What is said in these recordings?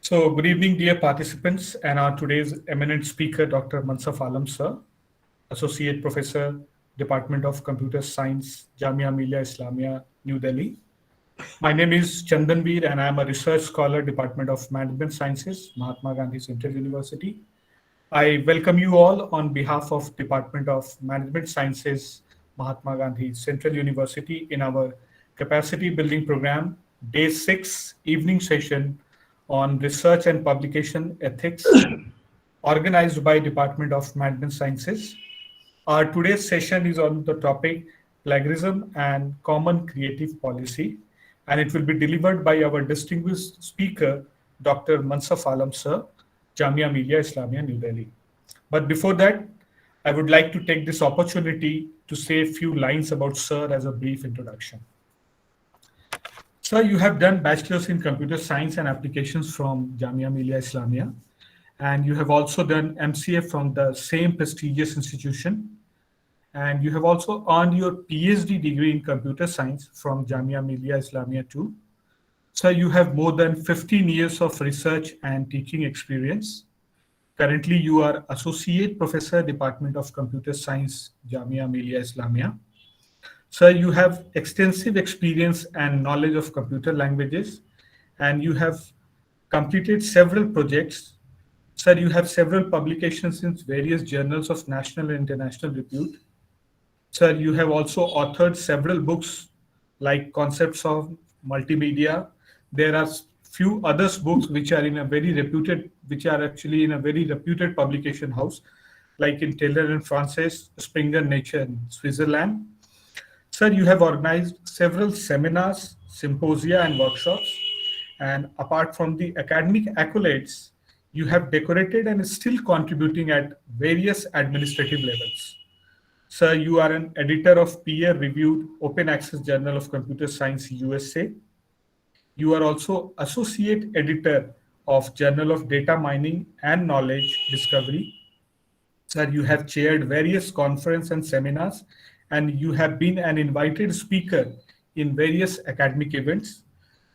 So, good evening, dear participants, and our today's eminent speaker, Dr. Mansaf Alam, sir, Associate Professor, Department of Computer Science, Jamia Millia Islamia, New Delhi. My name is Chandan Veer, and I am a research scholar, Department of Management Sciences, Mahatma Gandhi Central University. I welcome you all on behalf of Department of Management Sciences, Mahatma Gandhi Central University in our capacity building program, day 6 evening session on research and publication ethics organized by Department of Management Sciences. Our today's session is on the topic plagiarism and common creative policy, and it will be delivered by our distinguished speaker, Dr. Mansaf Alam sir, Jamia Millia Islamia, New Delhi. But before that, I would like to take this opportunity to say a few lines about sir as a brief introduction. Sir, you have done bachelor's in computer science and applications from Jamia Millia Islamia, and you have also done MCA from the same prestigious institution, and you have also earned your PhD degree in computer science from Jamia Millia Islamia too. Sir, you have more than 15 years of research and teaching experience. Currently, you are Associate Professor, Department of Computer Science, Jamia Millia Islamia. Sir, you have extensive experience and knowledge of computer languages, and you have completed several projects. Sir, you have several publications in various journals of national and international repute. Sir, you have also authored several books like Concepts of Multimedia. There are few others books which are in a very reputed, which are actually in a very reputed publication house, like in Taylor and Francis, Springer Nature in Switzerland. Sir, you have organized several seminars, symposia, and workshops. And apart from the academic accolades, you have decorated and is still contributing at various administrative levels. Sir, you are an editor of peer-reviewed Open Access Journal of Computer Science USA. You are also associate editor of Journal of Data Mining and Knowledge Discovery. Sir, you have chaired various conferences and seminars, and you have been an invited speaker in various academic events.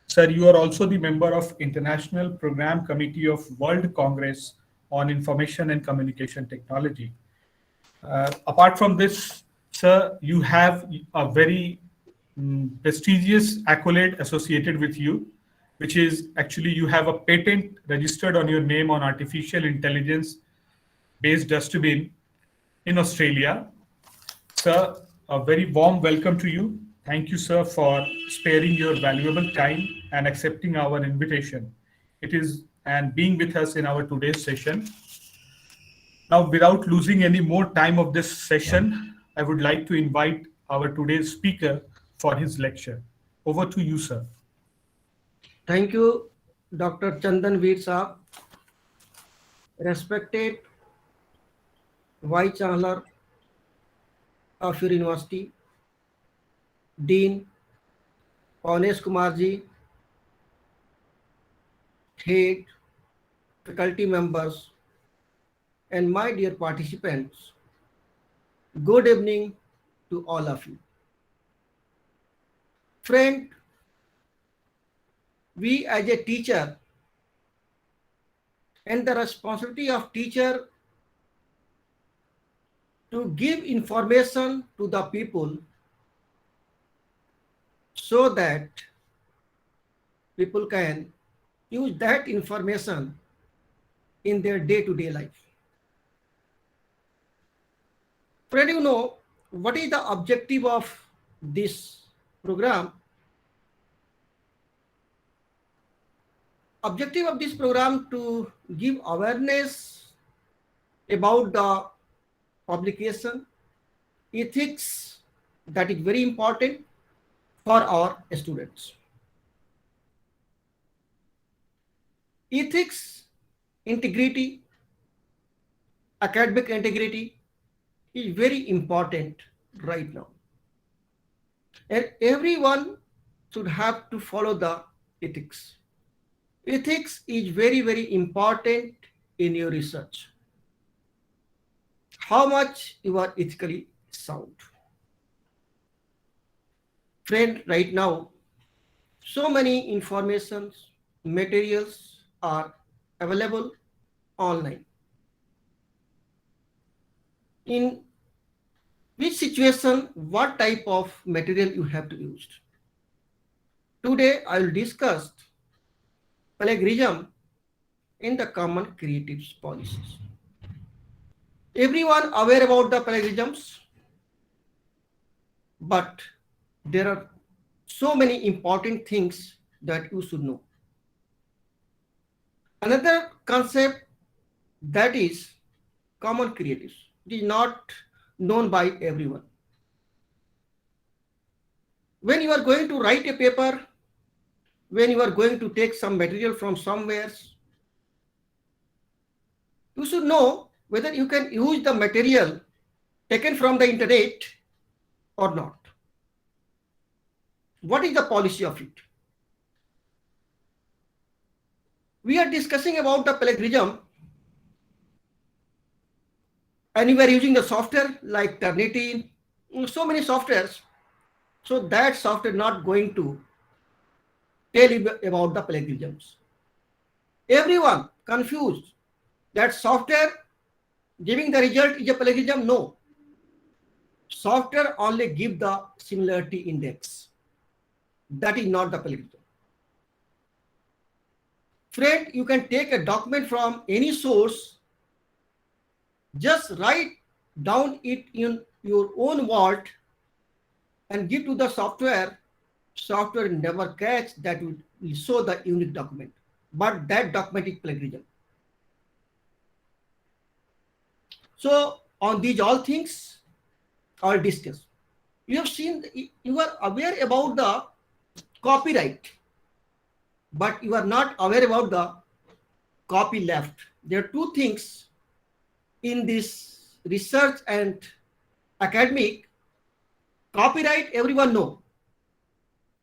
Sir, you are also the member of International Program Committee of World Congress on Information and Communication Technology. Apart from this, sir, you have a very prestigious accolade associated with you, which is actually you have a patent registered on your name on artificial intelligence based dustbin in Australia. Sir, a very warm welcome to you. Thank you, sir, for sparing your valuable time and accepting our invitation. It is and being with us in our today's session. Now, without losing any more time of this session, I would like to invite our today's speaker for his lecture. Over to you, sir. Thank you, Dr. Chandan Veer Saab, respected Vice Chancellor of your university, Dean Pawnesh Kumar ji, head, faculty members, and my dear participants. Good evening to all of you. Friend, we as a teacher, and the responsibility of teacher to give information to the people so that people can use that information in their day-to-day life. Friend, you know what is the objective of this program? Objective of this program to give awareness about the publication, ethics, that is very important for our students. Ethics, integrity, academic integrity is very important right now. And everyone should have to follow the ethics. Ethics is very, very important in your research. How much you are ethically sound. Friend, right now, so many informations, materials are available online. In which situation, what type of material you have to use. Today, I will discuss plagiarism in the common creative policies. Everyone aware about the plagiarisms, but there are so many important things that you should know. Another concept that is common creatives. It is not known by everyone. When you are going to write a paper, when you are going to take some material from somewhere, you should know whether you can use the material taken from the internet or not. What is the policy of it? We are discussing about the plagiarism, and you are using the software like Turnitin, so many softwares. So that software not going to tell you about the plagiarisms. Everyone confused that software giving the result is a plagiarism. No. Software only give the similarity index. That is not the plagiarism. Friend, you can take a document from any source, just write down it in your own word and give to the software. Software never catch that will show the unique document, but that document is plagiarism. So on these all things I'll discuss. You have seen, you are aware about the copyright, but you are not aware about the copyleft. There are two things in this research and academic. Copyright, everyone know.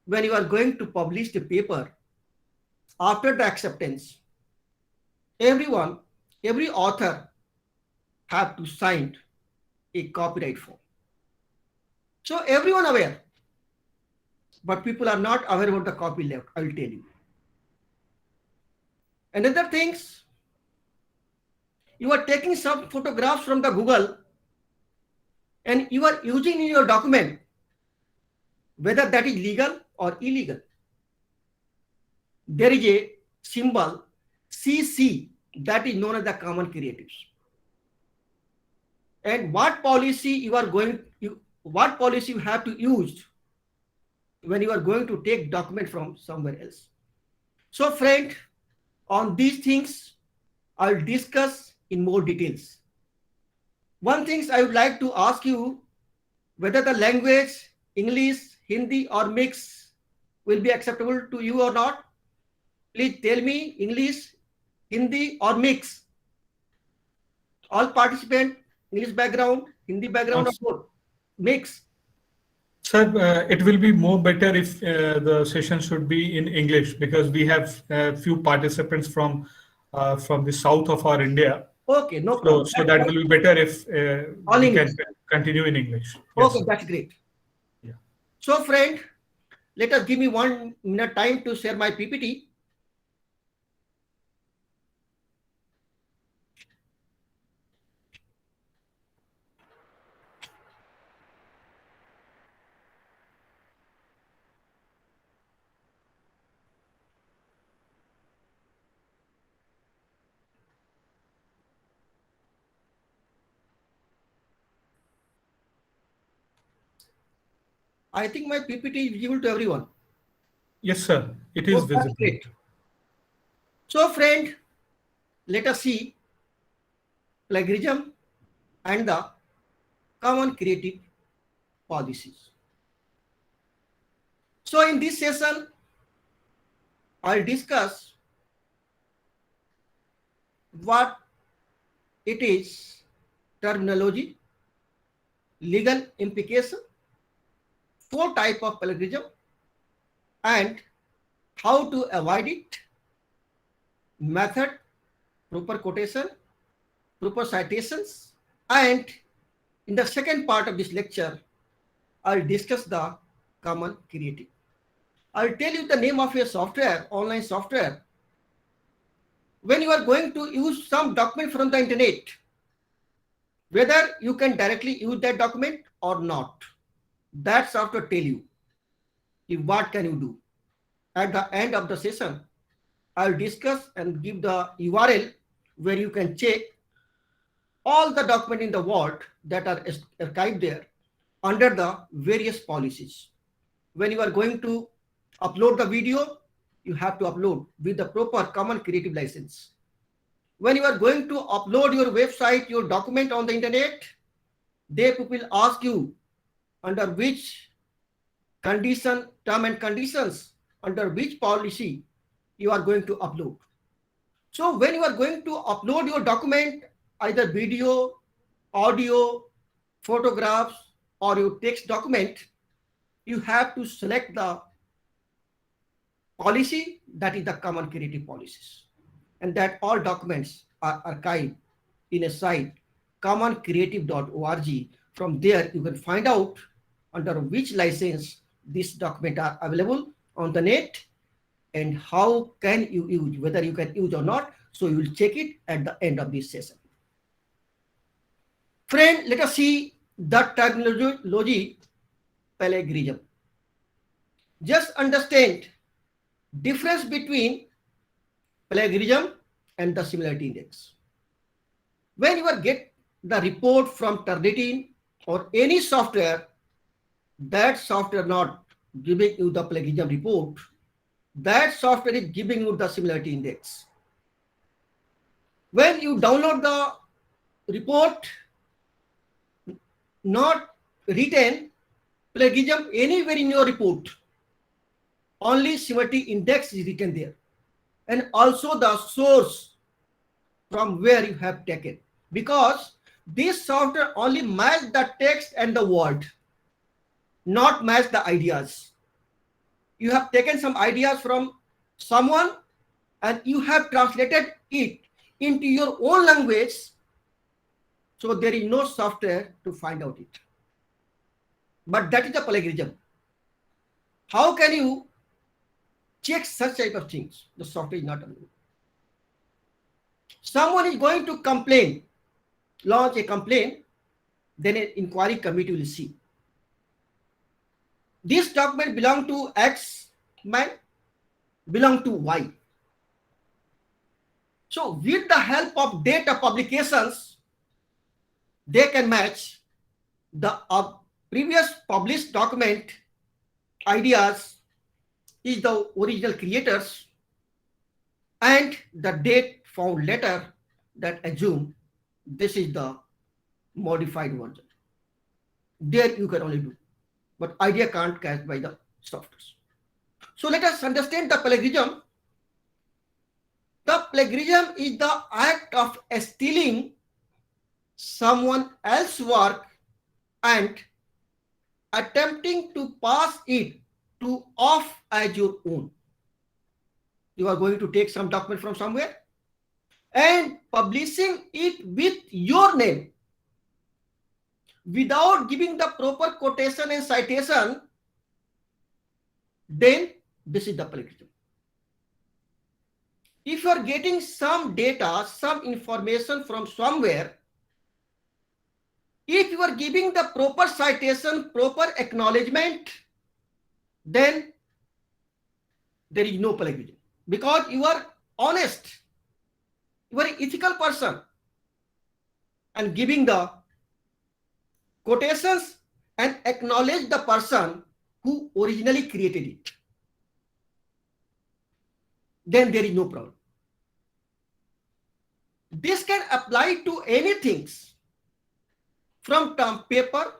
When you are going to publish the paper, after the acceptance, every author have to sign a copyright form. So everyone aware, but people are not aware about the copyleft. I will tell you. Another things, you are taking some photographs from the Google and you are using in your document, whether that is legal or illegal. There is a symbol CC that is known as the common creatives. And what policy you are going, what policy you have to use when you are going to take document from somewhere else. So friend, on these things I'll discuss in more details. One thing I would like to ask you, whether the language English, Hindi or mix will be acceptable to you or not. Please tell me English, Hindi or mix. All participant, English background, Hindi background or both. Mix. Sir, it will be more better if the session should be in English, because we have few participants from the south of our India. Okay, no problem. So that will be better if All we English. can continue in English. Okay, Yes. that's great. Yeah. So friend, let us give me 1 minute time to share my PPT. I think my PPT is visible to everyone. Yes, sir. It is Oh, that's visible. great. So friend, let us see plagiarism and the common creative policies. So in this session, I'll discuss what it is, terminology, legal implication, 4 types of plagiarism, and how to avoid it, method, proper quotation, proper citations, and in the second part of this lecture, I'll discuss the common creative. I'll tell you the name of a software, online software, when you are going to use some document from the internet, whether you can directly use that document or not. That software tell you what can you do. At the end of the session, I'll discuss and give the URL where you can check all the document in the world that are archived there under the various policies. When you are going to upload the video, you have to upload with the proper common creative license. When you are going to upload your website, your document on the internet, they will ask you under which condition, term and conditions, under which policy you are going to upload. So when you are going to upload your document, either video, audio, photographs, or your text document, you have to select the policy that is the common creative policies, and that all documents are archived in a site commoncreative.org. From there you can find out under which license these documents are available on the net and how can you use, whether you can use or not. So you will check it at the end of this session. Friend, let us see the terminology plagiarism. Just understand difference between plagiarism and the similarity index. When you get the report from Turnitin or any software, that software not giving you the plagiarism report, that software is giving you the similarity index. When you download the report, not written plagiarism anywhere in your report, only similarity index is written there, and also the source from where you have taken, because this software only match the text and the word, not match the ideas. You have taken some ideas from someone and you have translated it into your own language, so there is no software to find out it. But that is the plagiarism. How can you check such type of things? The software is not available. Someone is going to complain, launch a complaint, then an inquiry committee will see. This document belong to X man, belong to Y. So with the help of data publications, they can match the previous published document ideas is the original creators and the date found later that assume this is the modified version. There you can only do, but idea can't catch by the softwares. So let us understand the plagiarism. The plagiarism is the act of stealing someone else's work and attempting to pass it to off as your own. You are going to take some document from somewhere and publishing it with your name without giving the proper quotation and citation, then this is the plagiarism. If you are getting some data, some information from somewhere, if you are giving the proper citation, proper acknowledgement, then there is no plagiarism, because you are honest, you are an ethical person and giving the quotations and acknowledge the person who originally created it. Then there is no problem. This can apply to anything, from term paper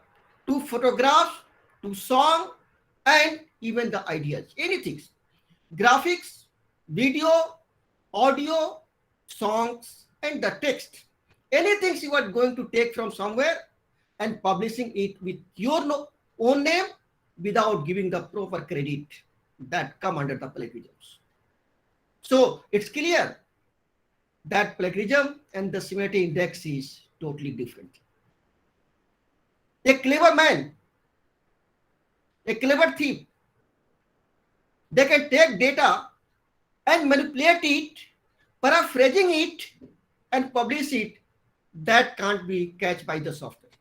to photographs to song and even the ideas, anything, graphics, video, audio, songs, and the text. Anything you are going to take from somewhere and publishing it with your own name without giving the proper credit, that come under the plagiarism. So it's clear that plagiarism and the similarity index is totally different. A clever man, a clever thief, they can take data and manipulate it paraphrasing it and publish it, that can't be catched by the software.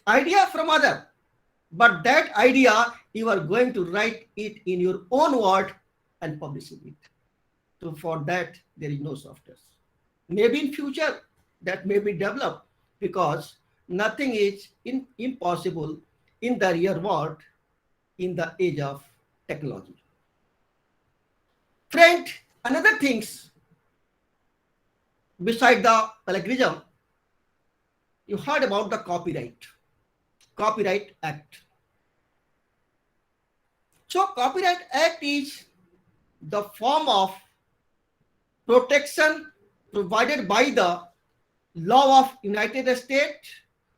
Idea from other, but that idea you are going to write it in your own word and publishing it. So for that there is no software. Maybe in future that may be developed, because nothing is impossible in the real world in the age of technology. Friend, another things beside the plagiarism, you heard about the Copyright Act. So Copyright Act is the form of protection provided by the law of United States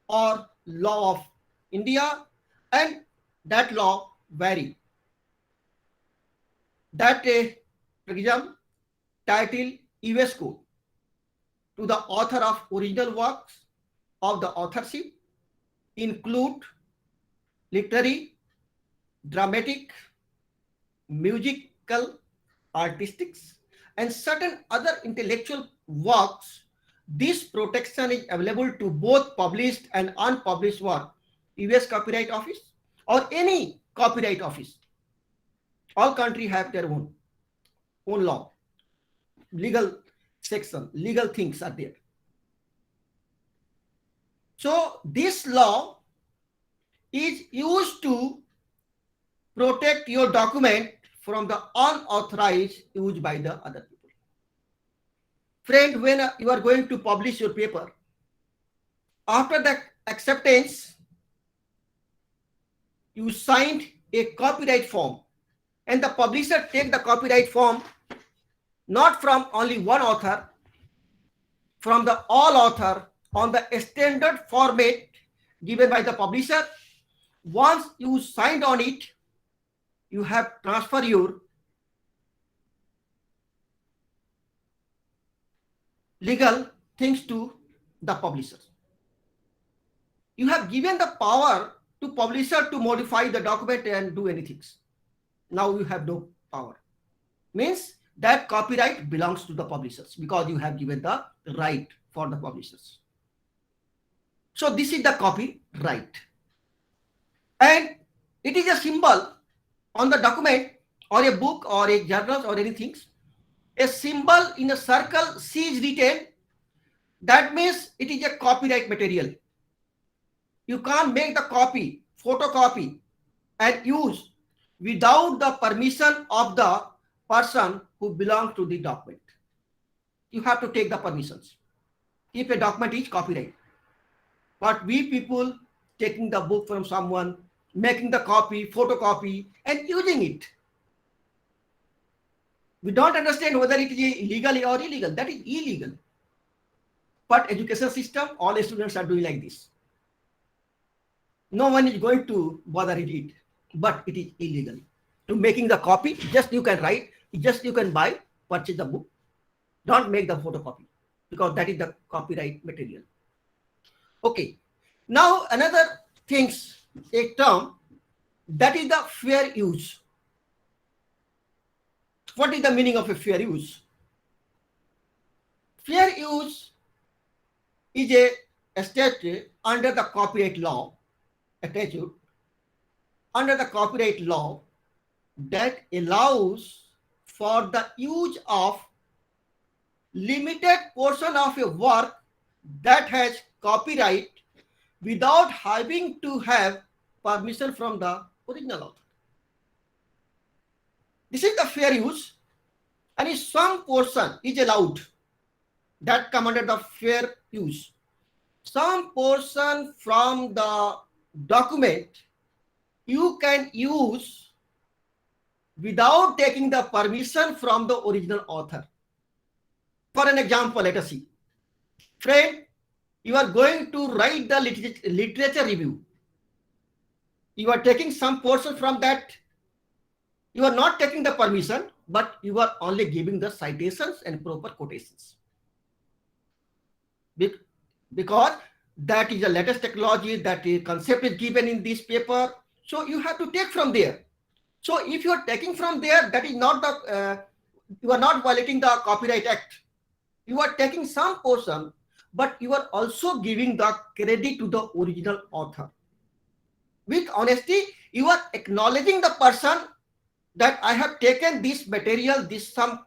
or law of India, and that law vary. That plagiarism title US Code to the author of original works of the authorship include literary, dramatic, musical, artistics, and certain other intellectual works. This protection is available to both published and unpublished work, US Copyright Office or any copyright office. All countries have their own law, legal section, legal things are there. So this law is used to protect your document from the unauthorized use by the other people. Friend, when you are going to publish your paper, after the acceptance, you signed a copyright form, and the publisher take the copyright form not from only one author, from the all author on the standard format given by the publisher. Once you signed on it, you have transfer your legal things to the publisher. You have given the power to publisher to modify the document and do anything. Now you have no power. Means that copyright belongs to the publishers because you have given the right for the publishers. So this is the copyright. And it is a symbol on the document or a book or a journal or anything. A symbol in a circle C is written. That means it is a copyright material. You can't make the copy, photocopy and use without the permission of the person who belongs to the document. You have to take the permissions if a document is copyright. But we people taking the book from someone, making the copy, photocopy and using it. We don't understand whether it is illegal or illegal. That is illegal. But education system, all students are doing like this. No one is going to bother it, but it is illegal. To making the copy, just you can write, just you can buy, purchase the book. Don't make the photocopy because that is the copyright material. Okay. Now another things, a term, that is the fair use. What is the meaning of a fair use? Fair use is a statute under the copyright law, a statute under the copyright law that allows for the use of limited portion of a work that has copyright without having to have permission from the original author. This is the fair use, and if some portion is allowed, that come under the fair use. Some portion from the document you can use without taking the permission from the original author. For an example, let us see. Friend, you are going to write the literature review. You are taking some portion from that. You are not taking the permission, but you are only giving the citations and proper quotations. Because that is the latest technology, that concept is given in this paper. So you have to take from there. So if you are taking from there, that is not the you are not violating the Copyright Act. You are taking some portion, but you are also giving the credit to the original author. With honesty, you are acknowledging the person that I have taken this material, this some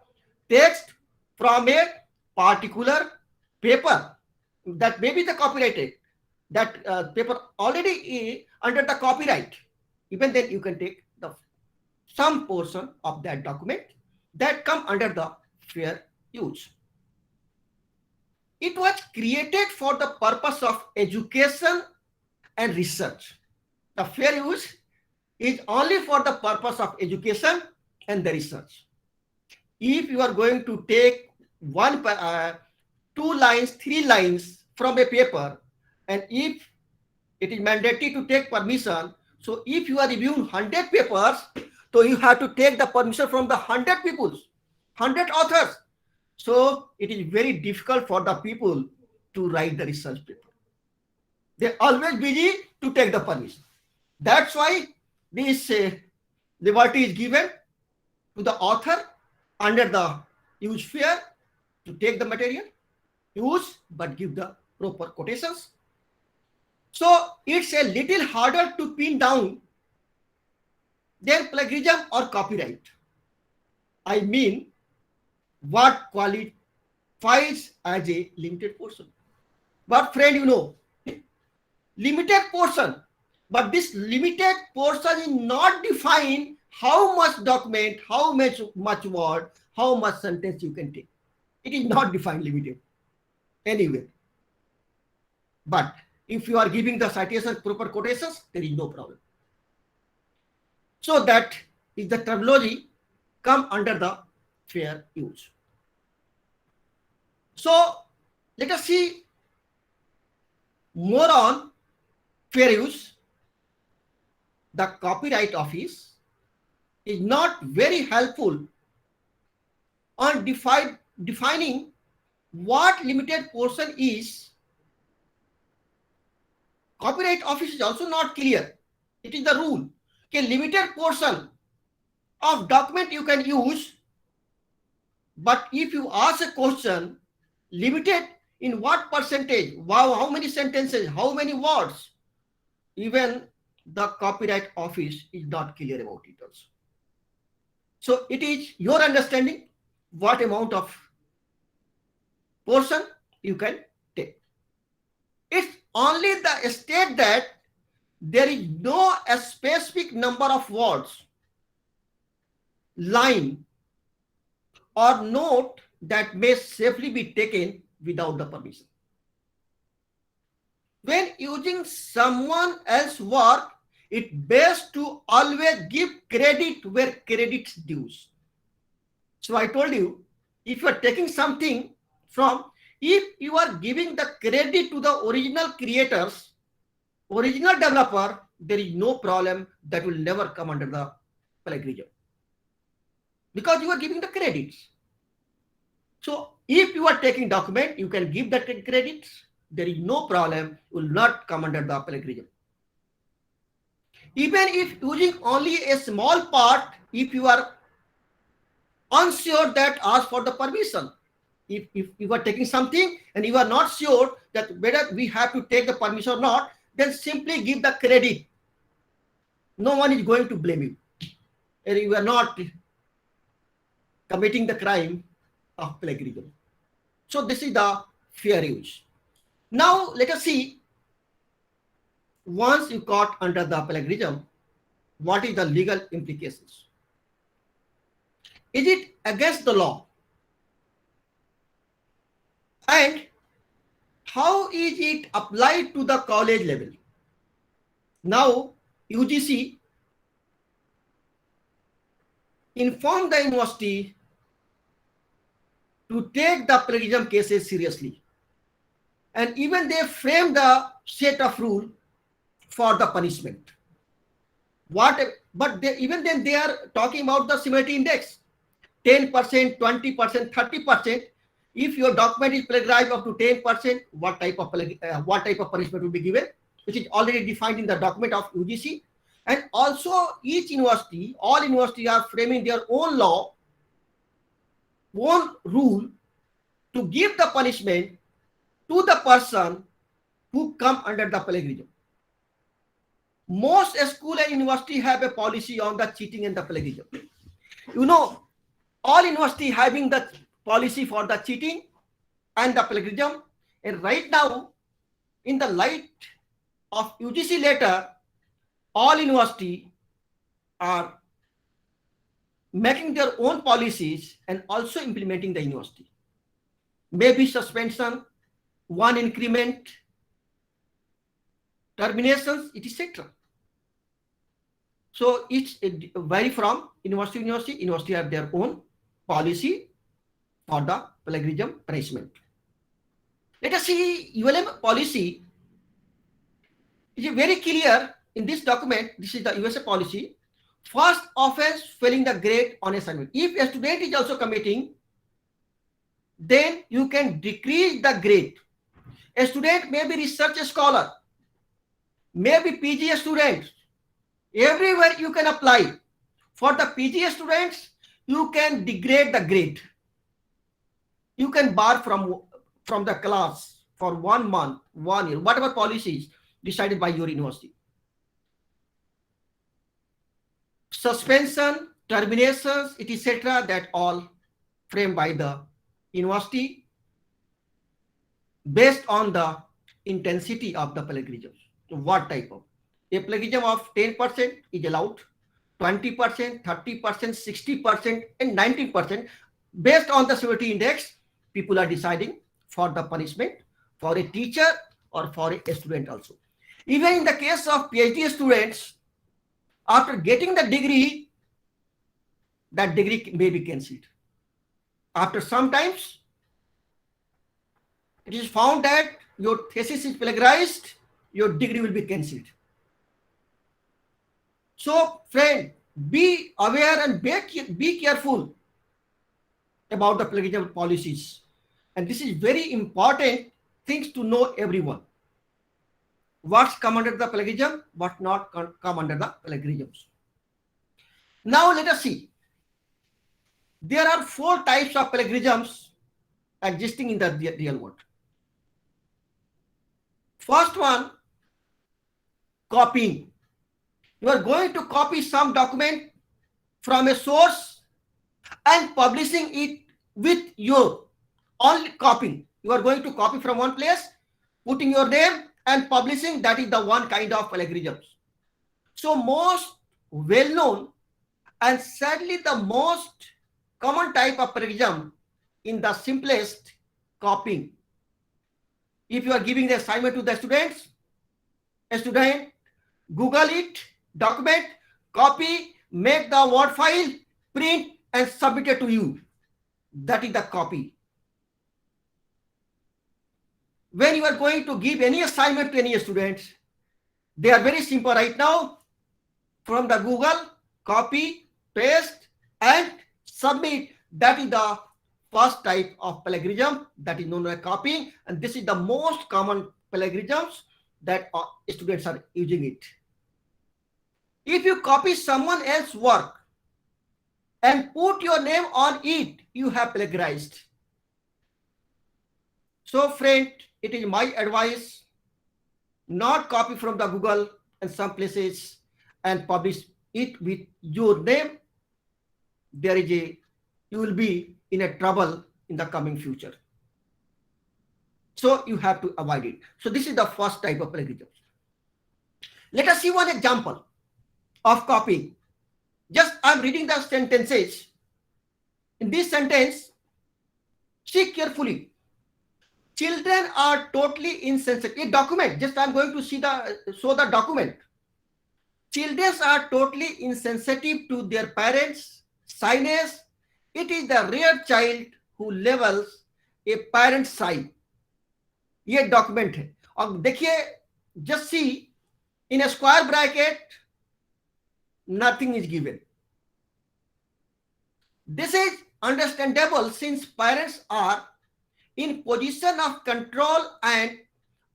text from a particular paper that may be the copyrighted. That paper already is under the copyright. Even then, you can take the some portion of that document that come under the fair use. It was created for the purpose of education and research. The fair use is only for the purpose of education and the research. If you are going to take one, 2 lines, 3 lines from a paper, and if it is mandatory to take permission, so if you are reviewing 100 papers, so you have to take the permission from the 100 people, 100 authors. So it is very difficult for the people to write the research paper. They're always busy to take the permission. That's why this liberty is given to the author under the use fair to take the material, use, but give the proper quotations. So it's a little harder to pin down than plagiarism or copyright. I mean, what qualifies as a limited portion. But friend, you know, limited portion, but this limited portion is not defined how much document, how much word, how much sentence you can take. It is not defined limited anywhere. But if you are giving the citation proper quotations, there is no problem. So that is the terminology come under the fair use. So let us see more on fair use. The Copyright Office is not very helpful on defining what limited portion is. Copyright Office is also not clear. It is the rule. A limited portion of document you can use, but if you ask a question, limited in what percentage, wow, how many sentences, how many words, even the Copyright Office is not clear about it also. So it is your understanding what amount of portion you can take. It's only the state that there is no a specific number of words, line, or note that may safely be taken without the permission. When using someone else's work, it's best to always give credit where credit's due. So I told you, if you are taking something from, if you are giving the credit to the original creators, original developer, there is no problem that will never come under the plagiarism. Because you are giving the credits. So if you are taking document, you can give the credits. There is no problem, will not come under the plagiarism. Even if using only a small part, if you are unsure, that ask for the permission. If you are taking something and you are not sure that whether we have to take the permission or not, then simply give the credit. No one is going to blame you. And you are not committing the crime of plagiarism. So this is the fair use. Now let us see, once you caught under the plagiarism, what is the legal implications? Is it against the law? And how is it applied to the college level? Now, UGC informed the university to take the plagiarism cases seriously. And even they framed the set of rule for the punishment. Even then they are talking about the similarity index. 10%, 20%, 30%. If your document is plagiarized up to 10%, what type of punishment will be given, which is already defined in the document of UGC. And also each university, all universities are framing their own law own rule to give the punishment to the person who come under the plagiarism. Most school and university have a policy on the cheating and the plagiarism. You know, all university having the policy for the cheating and the plagiarism. And right now, in the light of UGC letter, all university are making their own policies and also implementing the university. Maybe suspension, one increment, terminations, etc. So it vary from university to university. University have their own policy for the plagiarism punishment. Let us see ULM policy. It is very clear in this document. This is the USA policy. First offense, failing the grade on assignment. If a student is also committing, then you can decrease the grade. A student may be research scholar, may be PG student. Everywhere you can apply. For the PG students, you can degrade the grade. You can bar from the class for 1 month, 1 year, whatever policies decided by your university. Suspension, terminations, etc. that all framed by the university based on the intensity of the plagiarism. So what type of? A plagiarism of 10% is allowed, 20%, 30%, 60%, and 90%. Based on the severity index, people are deciding for the punishment for a teacher or for a student also. Even in the case of PhD students, after getting the degree, that degree may be cancelled. After some times, it is found that your thesis is plagiarized, your degree will be cancelled. So, friend, be aware and be careful about the plagiarism policies. And this is very important things to know everyone. What's come under the plagiarism, what not come under the plagiarisms. Now let us see. There are 4 types of plagiarisms existing in the real world. First one, copying. You are going to copy some document from a source and publishing it with your only copying. You are going to copy from one place, putting your name and publishing. That is the one kind of plagiarism. So most well-known and sadly the most common type of plagiarism in the simplest, copying. If you are giving the assignment to the students, a student Google it, document, copy, make the Word file, print and submit it to you. That is the copy. When you are going to give any assignment to any students, they are very simple right now. From the Google, copy, paste and submit. That is the first type of plagiarism, that is known as copying, and this is the most common plagiarisms that students are using it. If you copy someone else's work and put your name on it, you have plagiarized. So friend, it is my advice, not copy from the Google and some places and publish it with your name. You will be in a trouble in the coming future. So you have to avoid it. So this is the first type of plagiarism. Let us see one example of copying. Just I'm reading the sentences. In this sentence, see carefully. Children are totally insensitive. A document. Just I'm going to show the document. Children are totally insensitive to their parents' shyness. It is the rare child who levels a parent's sigh. ये document है और देखिए, just see in a square bracket, nothing is given. This is understandable since parents are in position of control and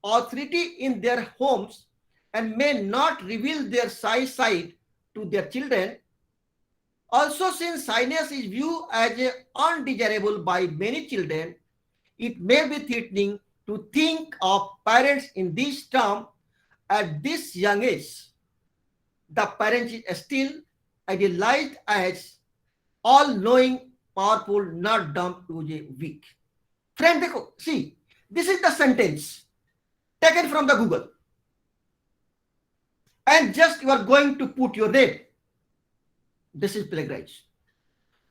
authority in their homes and may not reveal their shy side to their children. Also, since shyness is viewed as undesirable by many children, it may be threatening to think of parents in this term at this young age. The parent is still idealized as all-knowing, powerful, not dumb, weak. Friend, देखो, see, this is the sentence taken from the Google. And just you are going to put your name. This is plagiarized.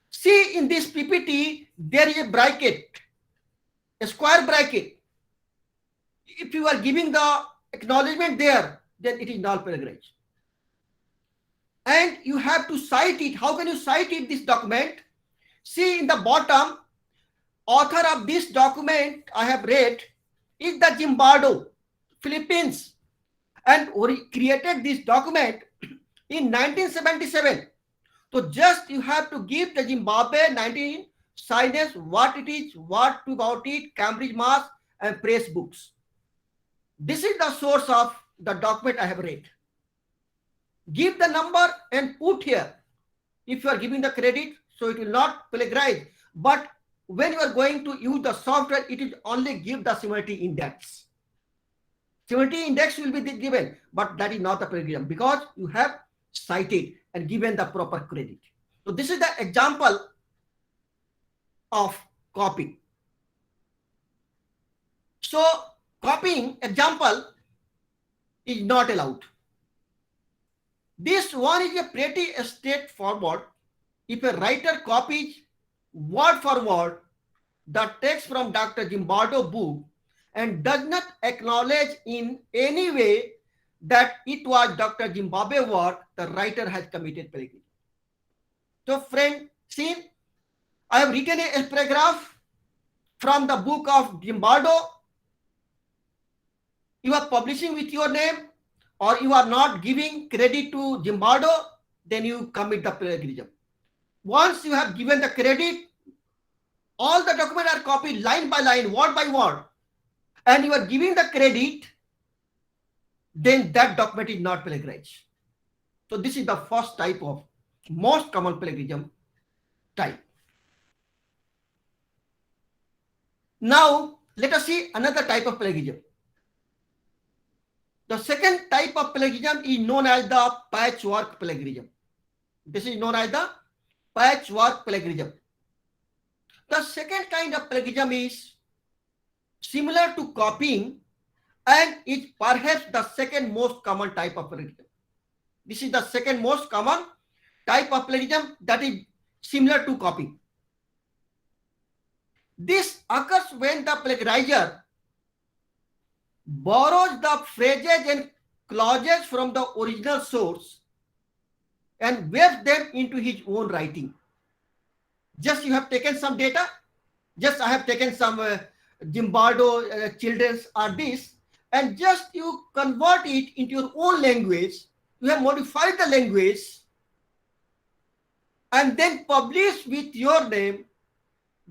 See, in this PPT, there is a bracket, a square bracket. If you are giving the acknowledgement there, then it is not plagiarized. And you have to cite it. How can you cite it, this document? See, in the bottom, author of this document I have read is the Zimbardo, Philippines, and created this document in 1977. So just you have to give the Zimbabwe 19 science, what it is, what about it, Cambridge Mass, and press books. This is the source of the document I have read. Give the number and put here. If you are giving the credit, so it will not plagiarize. But when you are going to use the software, it will only give the similarity index. Similarity index will be given, but that is not the plagiarism because you have cited and given the proper credit. So this is the example of copy. So copying example is not allowed. This one is a pretty straightforward. If a writer copies word for word the text from Dr. Zimbardo book and does not acknowledge in any way that it was Dr. Zimbabwe work, the writer has committed plagiarism. So friend, see, I have written a paragraph from the book of Zimbardo. You are publishing with your name or you are not giving credit to Zimbardo, then you commit the plagiarism. Once you have given the credit, all the documents are copied line by line, word by word, and you are giving the credit, then that document is not plagiarized. So this is the first type of most common plagiarism type. Now let us see another type of plagiarism. The second type of plagiarism is known as the patchwork plagiarism. This is known as the patchwork plagiarism. The second kind of plagiarism is similar to copying and is perhaps the second most common type of plagiarism. This is the second most common type of plagiarism that is similar to copying. This occurs when the plagiarizer borrows the phrases and clauses from the original source and weaves them into his own writing. Just you have taken some data, just I have taken some Zimbardo children's are this, and just you convert it into your own language, you have modified the language and then publish with your name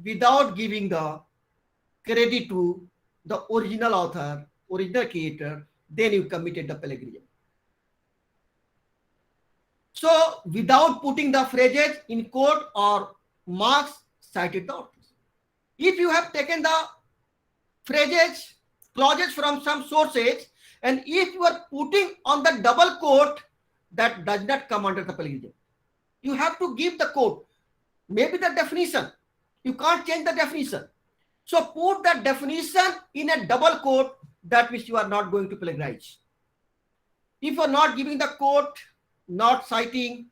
without giving the credit to the original author, original creator, then you committed the plagiarism. So without putting the phrases in quote or marks, cited the authors. If you have taken the phrases, clauses from some sources, and if you are putting on the double quote, that does not come under the plagiarism. You have to give the quote, maybe the definition. You can't change the definition. So put the definition in a double quote, that which you are not going to plagiarize. If you are not giving the quote, not citing,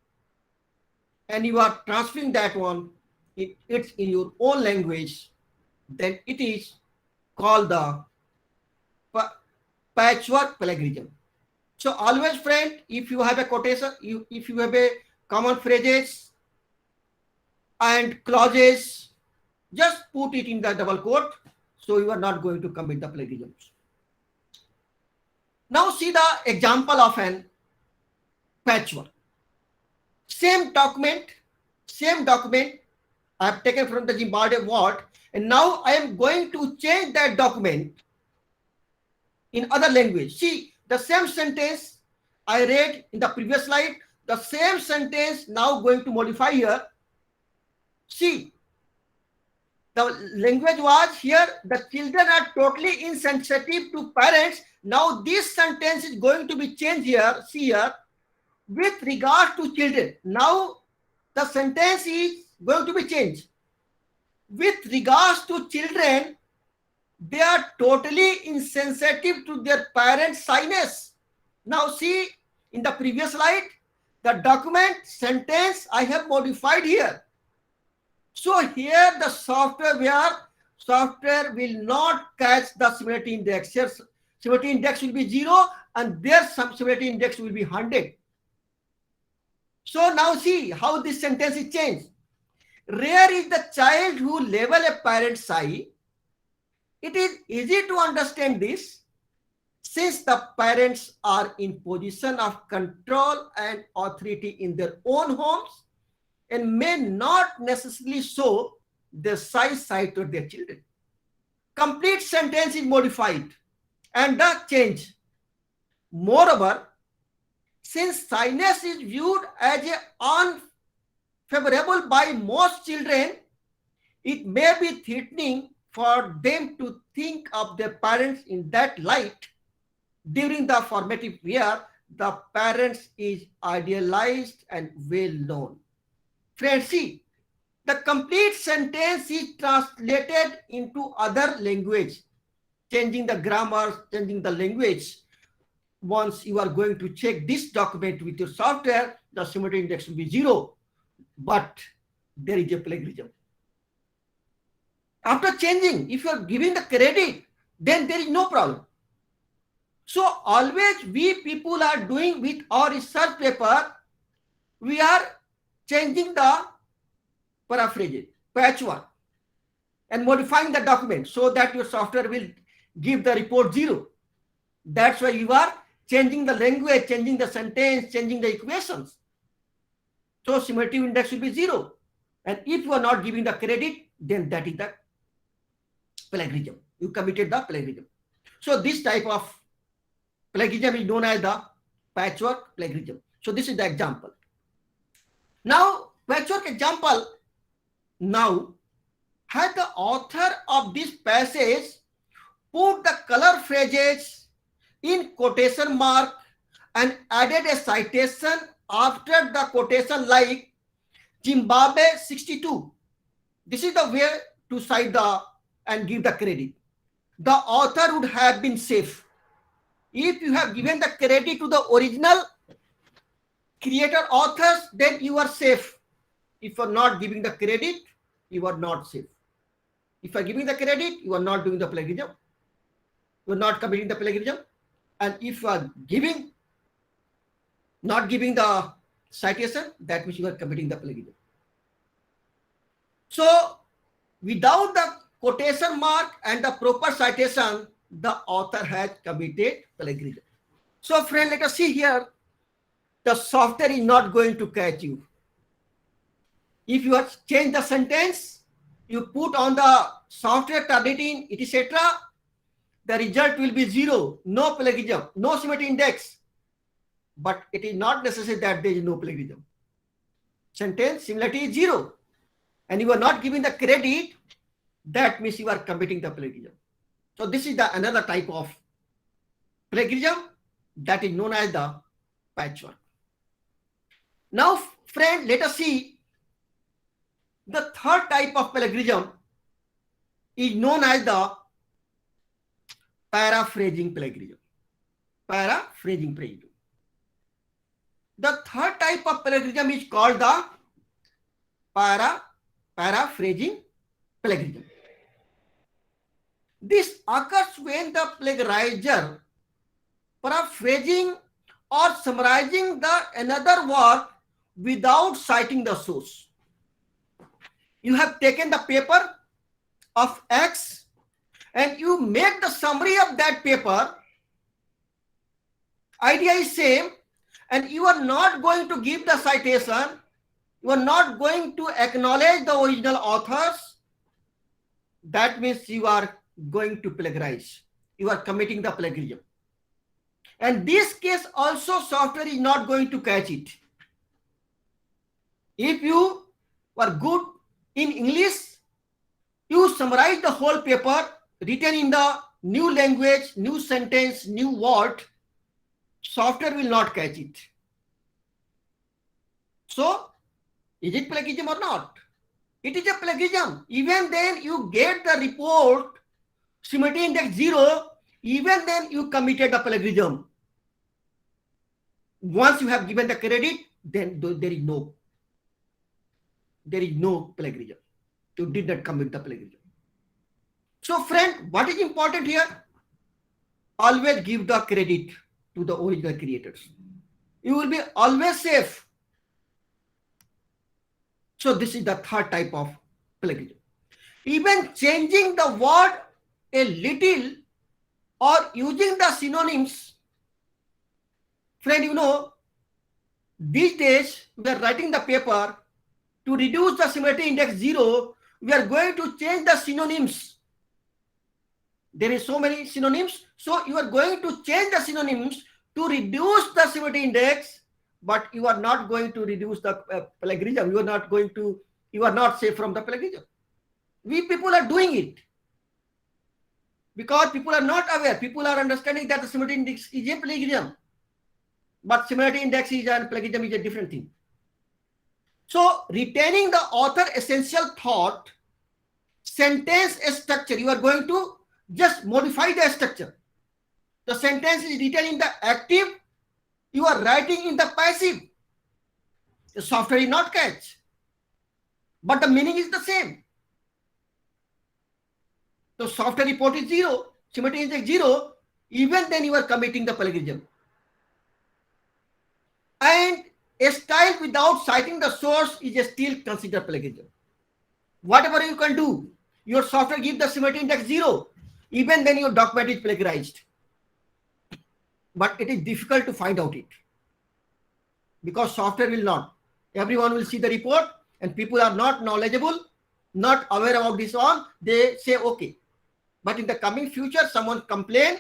and you are transferring that one, it's in your own language, then it is called the patchwork plagiarism. So always, friend, if you have a quotation, if you have a common phrases and clauses, just put it in the double quote, so you are not going to commit the plagiarism. Now see the example of an patchwork. Same document I have taken from the Zimbardo word, and now I am going to change that document in other language. See, the same sentence I read in the previous slide, the same sentence now going to modify here. See, the language was here, the children are totally insensitive to parents. Now this sentence is going to be changed here, see here, with regard to children. Now the sentence is going to be changed. With regards to children, they are totally insensitive to their parents' shyness. Now see, in the previous slide, the document sentence I have modified here. So here the software will not catch the similarity index. Here similarity index will be 0 and their similarity index will be 100. So now see how this sentence is changed. Rare is the child who level a parent's eye. It is easy to understand this since the parents are in position of control and authority in their own homes and may not necessarily show their shy side to their children. Complete sentence is modified and the change. Moreover, since shyness is viewed as unfavorable by most children, it may be threatening for them to think of their parents in that light. During the formative year, the parents is idealized and well known. Friends, see, the complete sentence is translated into other language, changing the grammar, changing the language. Once you are going to check this document with your software, the similarity index will be 0, but there is a plagiarism. After changing, if you are giving the credit, then there is no problem. So always we people are doing with our research paper, we are changing the paraphrase, patchwork, and modifying the document so that your software will give the report 0. That's why you are changing the language, changing the sentence, changing the equations. So similarity index will be 0. And if you are not giving the credit, then that is the plagiarism. You committed the plagiarism. So this type of plagiarism is known as the patchwork plagiarism. So this is the example. Now, patchwork example. Now, had the author of this passage put the color phrases in quotation mark and added a citation after the quotation like Zimbabwe 62. This is the way to cite the and give the credit. The author would have been safe. If you have given the credit to the original creator authors, then you are safe. If you are not giving the credit, you are not safe. If you are giving the credit, you are not doing the plagiarism. You are not committing the plagiarism. And if you are not giving the citation, that means you are committing the plagiarism. So, without the quotation mark and the proper citation, the author has committed plagiarism. So, friend, let us see here. The software is not going to catch you. If you have changed the sentence, you put on the software, turn it in, etc., the result will be 0, no plagiarism, no similarity index. But it is not necessary that there is no plagiarism. Sentence similarity is 0. And you are not giving the credit, that means you are committing the plagiarism. So this is the another type of plagiarism that is known as the patchwork. Now, friend, let us see the third type of plagiarism is known as the paraphrasing plagiarism. Paraphrasing plagiarism. The third type of plagiarism is called the paraphrasing plagiarism. This occurs when the plagiarizer paraphrasing or summarizing the another work without citing the source. You have taken the paper of X and you make the summary of that paper. Idea is same, and you are not going to give the citation. You are not going to acknowledge the original authors. That means you are going to plagiarize. You are committing the plagiarism. And this case also software is not going to catch it. If you were good in English, you summarize the whole paper written in the new language, new sentence, new word, software will not catch it. So, is it plagiarism or not? It is a plagiarism. Even then you get the report, similarity index 0, even then you committed a plagiarism. Once you have given the credit, then there is no plagiarism. You did not commit the plagiarism. So friend, what is important here? Always give the credit to the original creators. You will be always safe. So this is the third type of plagiarism. Even changing the word a little or using the synonyms. Friend, you know, these days we are writing the paper to reduce the similarity index 0. We are going to change the synonyms. There is so many synonyms. So you are going to change the synonyms to reduce the similarity index, but you are not going to reduce the plagiarism. You are not safe from the plagiarism. We people are doing it because people are not aware. People are understanding that the similarity index is a plagiarism, but similarity index is and plagiarism is a different thing. So retaining the author essential thought, sentence structure, you are going to just modify the structure. The sentence is written in the active, you are writing in the passive. The software is not catch, but the meaning is the same. So software report is 0, similarity index 0, even then you are committing the plagiarism. And a style without citing the source is still considered plagiarism. Whatever you can do, your software gives the similarity index 0, even then your document is plagiarized. But it is difficult to find out it because software will not. Everyone will see the report and people are not knowledgeable, not aware about this on, they say okay. But in the coming future, someone complain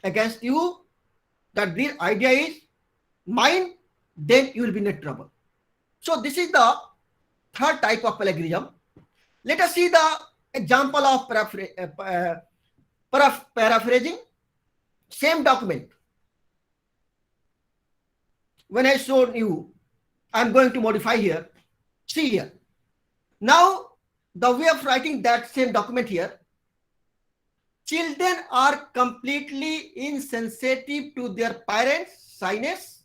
against you that this idea is mine, then you will be in trouble. So this is the third type of plagiarism. Let us see the example of paraphrasing. Same document. When I showed you, I'm going to modify here. See here. Now, the way of writing that same document here, children are completely insensitive to their parents' shyness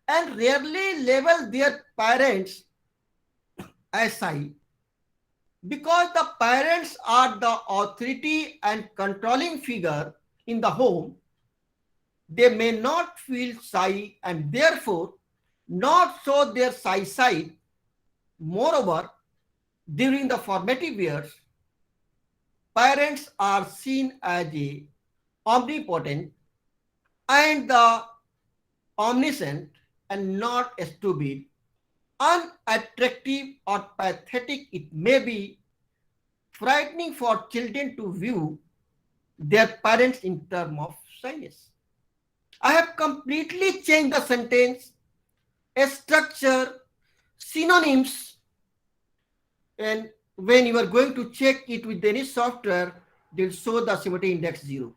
and rarely label their parents as shy because the parents are the authority and controlling figure in the home. They may not feel shy and therefore not show their shy side. Moreover, during the formative years, parents are seen as a omnipotent and the omniscient and not stupid, unattractive or pathetic. It may be frightening for children to view their parents in terms of shyness. I have completely changed the sentence, structure, synonyms, and when you are going to check it with any software, they will show the similarity index 0.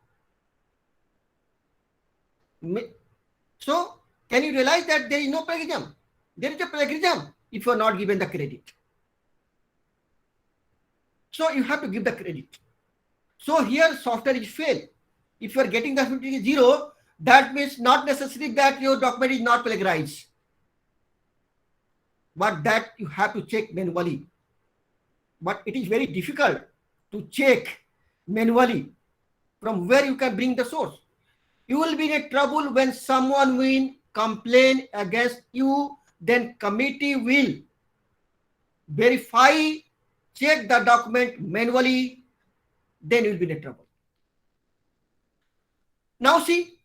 So, can you realize that there is no plagiarism? There is a plagiarism if you are not given the credit. So, you have to give the credit. So, here software is fail. If you are getting the similarity 0, that means not necessarily that your document is not plagiarized, but that you have to check manually. But it is very difficult to check manually from where you can bring the source. You will be in trouble when someone will complain against you, then committee will verify, check the document manually, then you will be in trouble. Now see,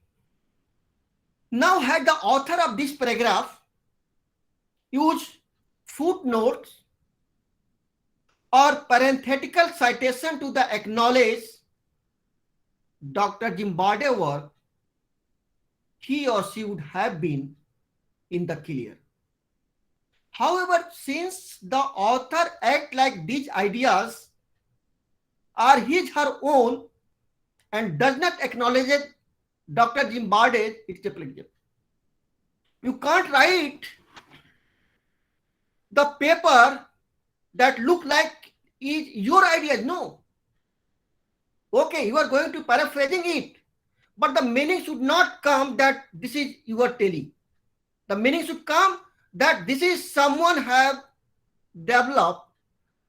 now had the author of this paragraph use footnotes or parenthetical citation to the acknowledge Dr. Zimbardo's work, he or she would have been in the clear. However, since the author act like these ideas are his her own and does not acknowledge it, Dr. Jim Bardage, it's a plagiarism. You can't write the paper that look like is your ideas. No. Okay, you are going to paraphrasing it, but the meaning should not come that this is you are telling. The meaning should come that this is someone have developed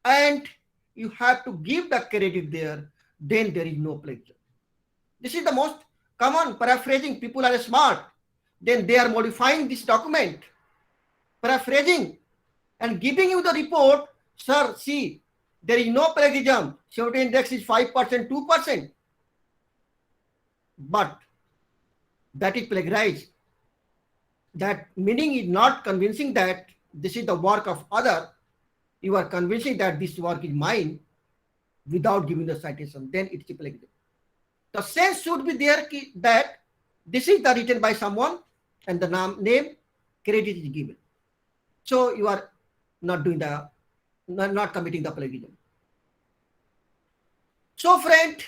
and you have to give the credit there, then there is no plagiarism. This is the most common paraphrasing. People are smart. Then they are modifying this document, paraphrasing and giving you the report. Sir, see, there is no plagiarism. Surety index is 5%, 2%. But that is plagiarized. That meaning is not convincing that this is the work of other. You are convincing that this work is mine without giving the citation. Then it's plagiarism. The sense should be there that this is the written by someone and the name credit is given. So you are not doing the not committing the plagiarism. So friend,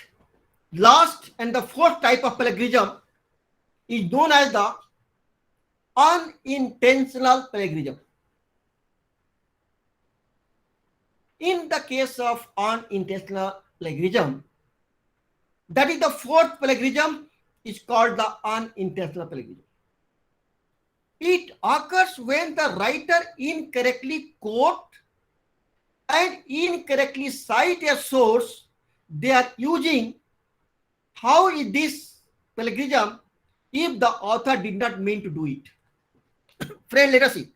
last and the fourth type of plagiarism is known as the unintentional plagiarism. In the case of unintentional plagiarism, that is the fourth plagiarism, is called the unintentional plagiarism. It occurs when the writer incorrectly quote and incorrectly cite a source they are using. How is this plagiarism if the author did not mean to do it? Friend, let us see.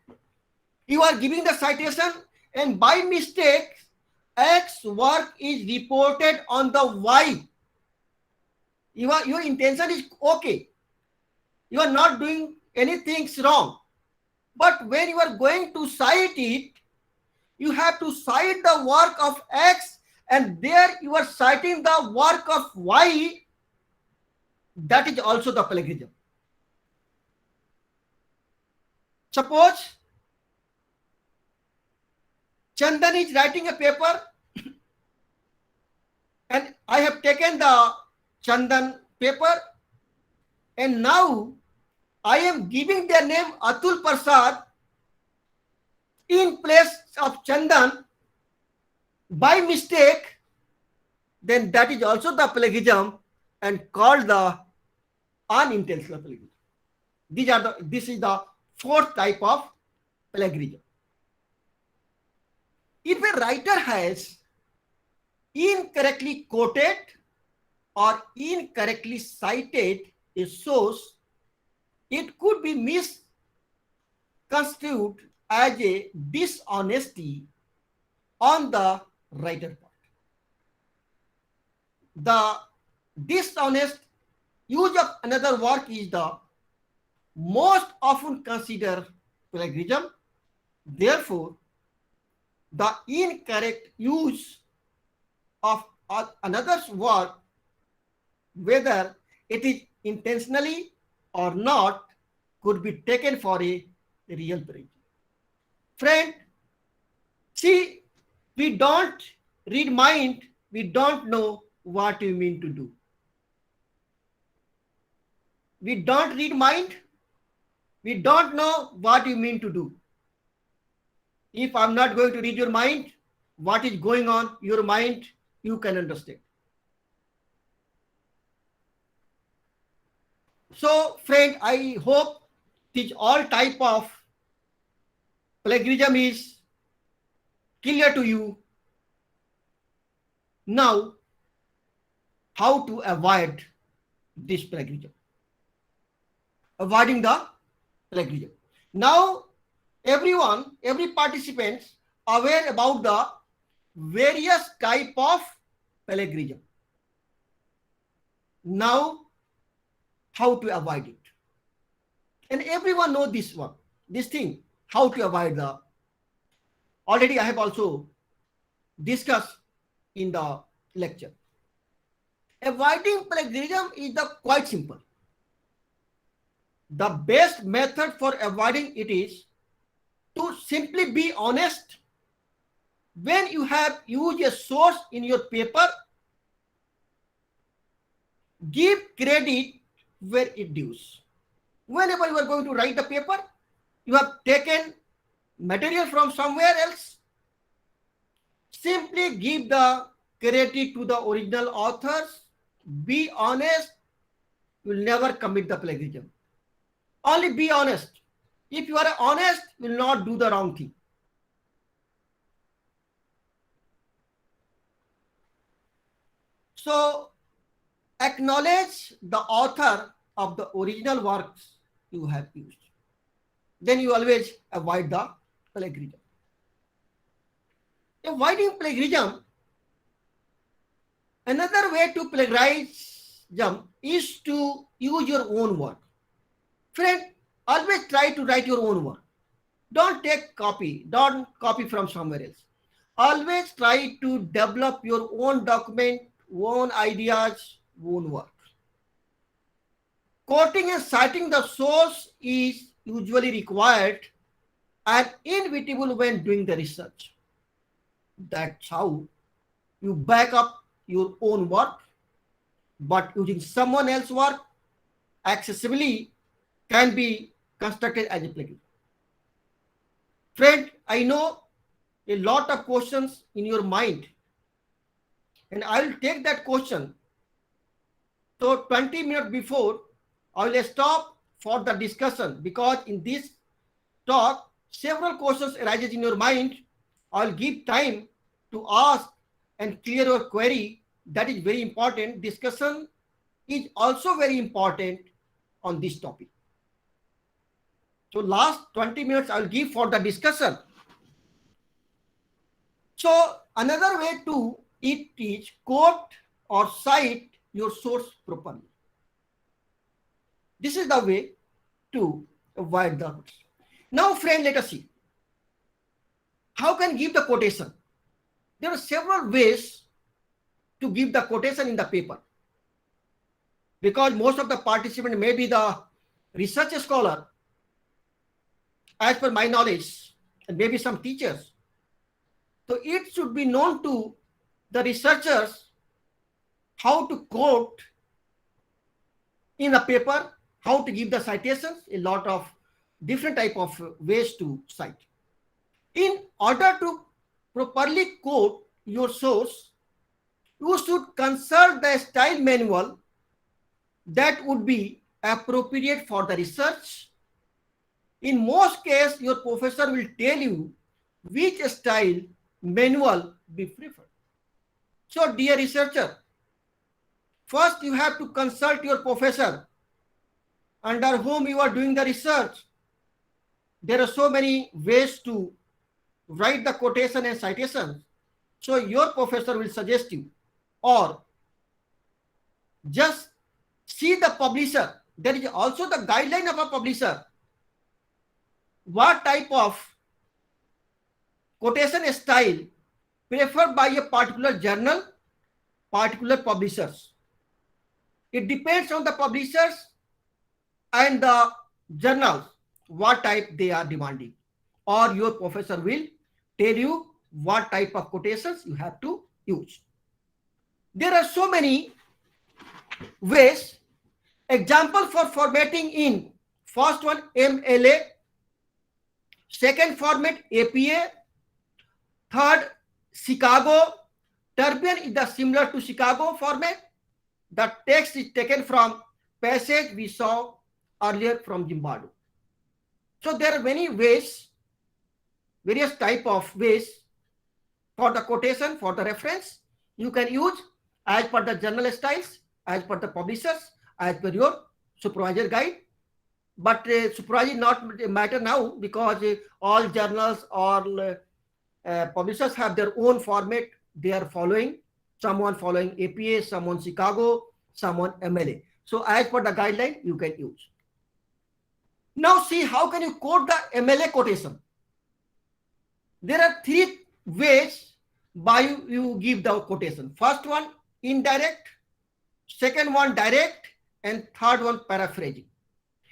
You are giving the citation and by mistake X work is reported on the Y. Your intention is okay. You are not doing anything wrong. But when you are going to cite it, you have to cite the work of X and there you are citing the work of Y. That is also the plagiarism. Suppose Chandan is writing a paper and I have taken the Chandan paper and now I am giving their name Atul Prasad in place of Chandan by mistake, then that is also the plagiarism and called the unintentional plagiarism. This is the fourth type of plagiarism. If a writer has incorrectly quoted or incorrectly cited a source, it could be misconstrued as a dishonesty on the writer part. The dishonest use of another work is the most often considered plagiarism. Therefore, the incorrect use of another's work, whether it is intentionally or not, could be taken for a real plagiarism. Friend, see, we don't read mind, we don't know what you mean to do. We don't read mind, we don't know what you mean to do. If I'm not going to read your mind, what is going on your mind, you can understand. So friend, I hope this all type of plagiarism is clear to you. Now, how to avoid this plagiarism? Avoiding the plagiarism. Now, every participant aware about the various type of plagiarism. Now, how to avoid it? And everyone know this one, this thing, how to avoid the. Already I have also discussed in the lecture. Avoiding plagiarism is quite simple. The best method for avoiding it is to simply be honest. When you have used a source in your paper, give credit where it dues. Whenever you are going to write the paper, you have taken material from somewhere else, simply give the credit to the original authors. Be honest. You will never commit the plagiarism. Only be honest. If you are honest, you will not do the wrong thing. So acknowledge the author of the original works you have used. Then you always avoid the plagiarism. Avoiding plagiarism, another way to plagiarism is to use your own work. Friend, always try to write your own work. Don't take copy. Don't copy from somewhere else. Always try to develop your own document, own ideas, own work. Quoting and citing the source is usually required and inevitable when doing the research. That's how you back up your own work, but using someone else's work accessibly can be constructed as a plagiarism. Friend, I know a lot of questions in your mind, and I will take that question. So 20 minutes before, I will stop for the discussion, because in this talk, several questions arises in your mind. I will give time to ask and clear your query. That is very important. Discussion is also very important on this topic. So last 20 minutes I will give for the discussion. So another way to it is quote or cite your source properly. This is the way to avoid the. Now friend, let us see. How can give the quotation? There are several ways to give the quotation in the paper. Because most of the participants may be the research scholar, as per my knowledge, and maybe some teachers. So it should be known to the researchers how to quote in a paper, how to give the citations, a lot of different type of ways to cite. In order to properly quote your source, you should consult the style manual that would be appropriate for the research. In most cases, your professor will tell you which style manual be preferred. So dear researcher, first you have to consult your professor under whom you are doing the research. There are so many ways to write the quotation and citations. So your professor will suggest you, or just see the publisher. There is also the guideline of a publisher. What type of quotation style preferred by a particular journal, particular publishers. It depends on the publishers and the journals, what type they are demanding. Or your professor will tell you what type of quotations you have to use. There are so many ways. Example for formatting in first one MLA, second format APA, third Chicago. Turbian is the similar to Chicago format. The text is taken from passage we saw earlier from Zimbardo. So there are many ways, various type of ways for the quotation, for the reference. You can use as per the journal styles, as per the publishers, as per your supervisor guide. But supervisor not matter now, because all journals or publishers have their own format they are following. Someone following APA, someone Chicago, someone MLA. So as per the guideline, you can use. Now see, how can you quote the MLA quotation? There are three ways by you give the quotation. First one, indirect. Second one, direct. And third one, paraphrasing.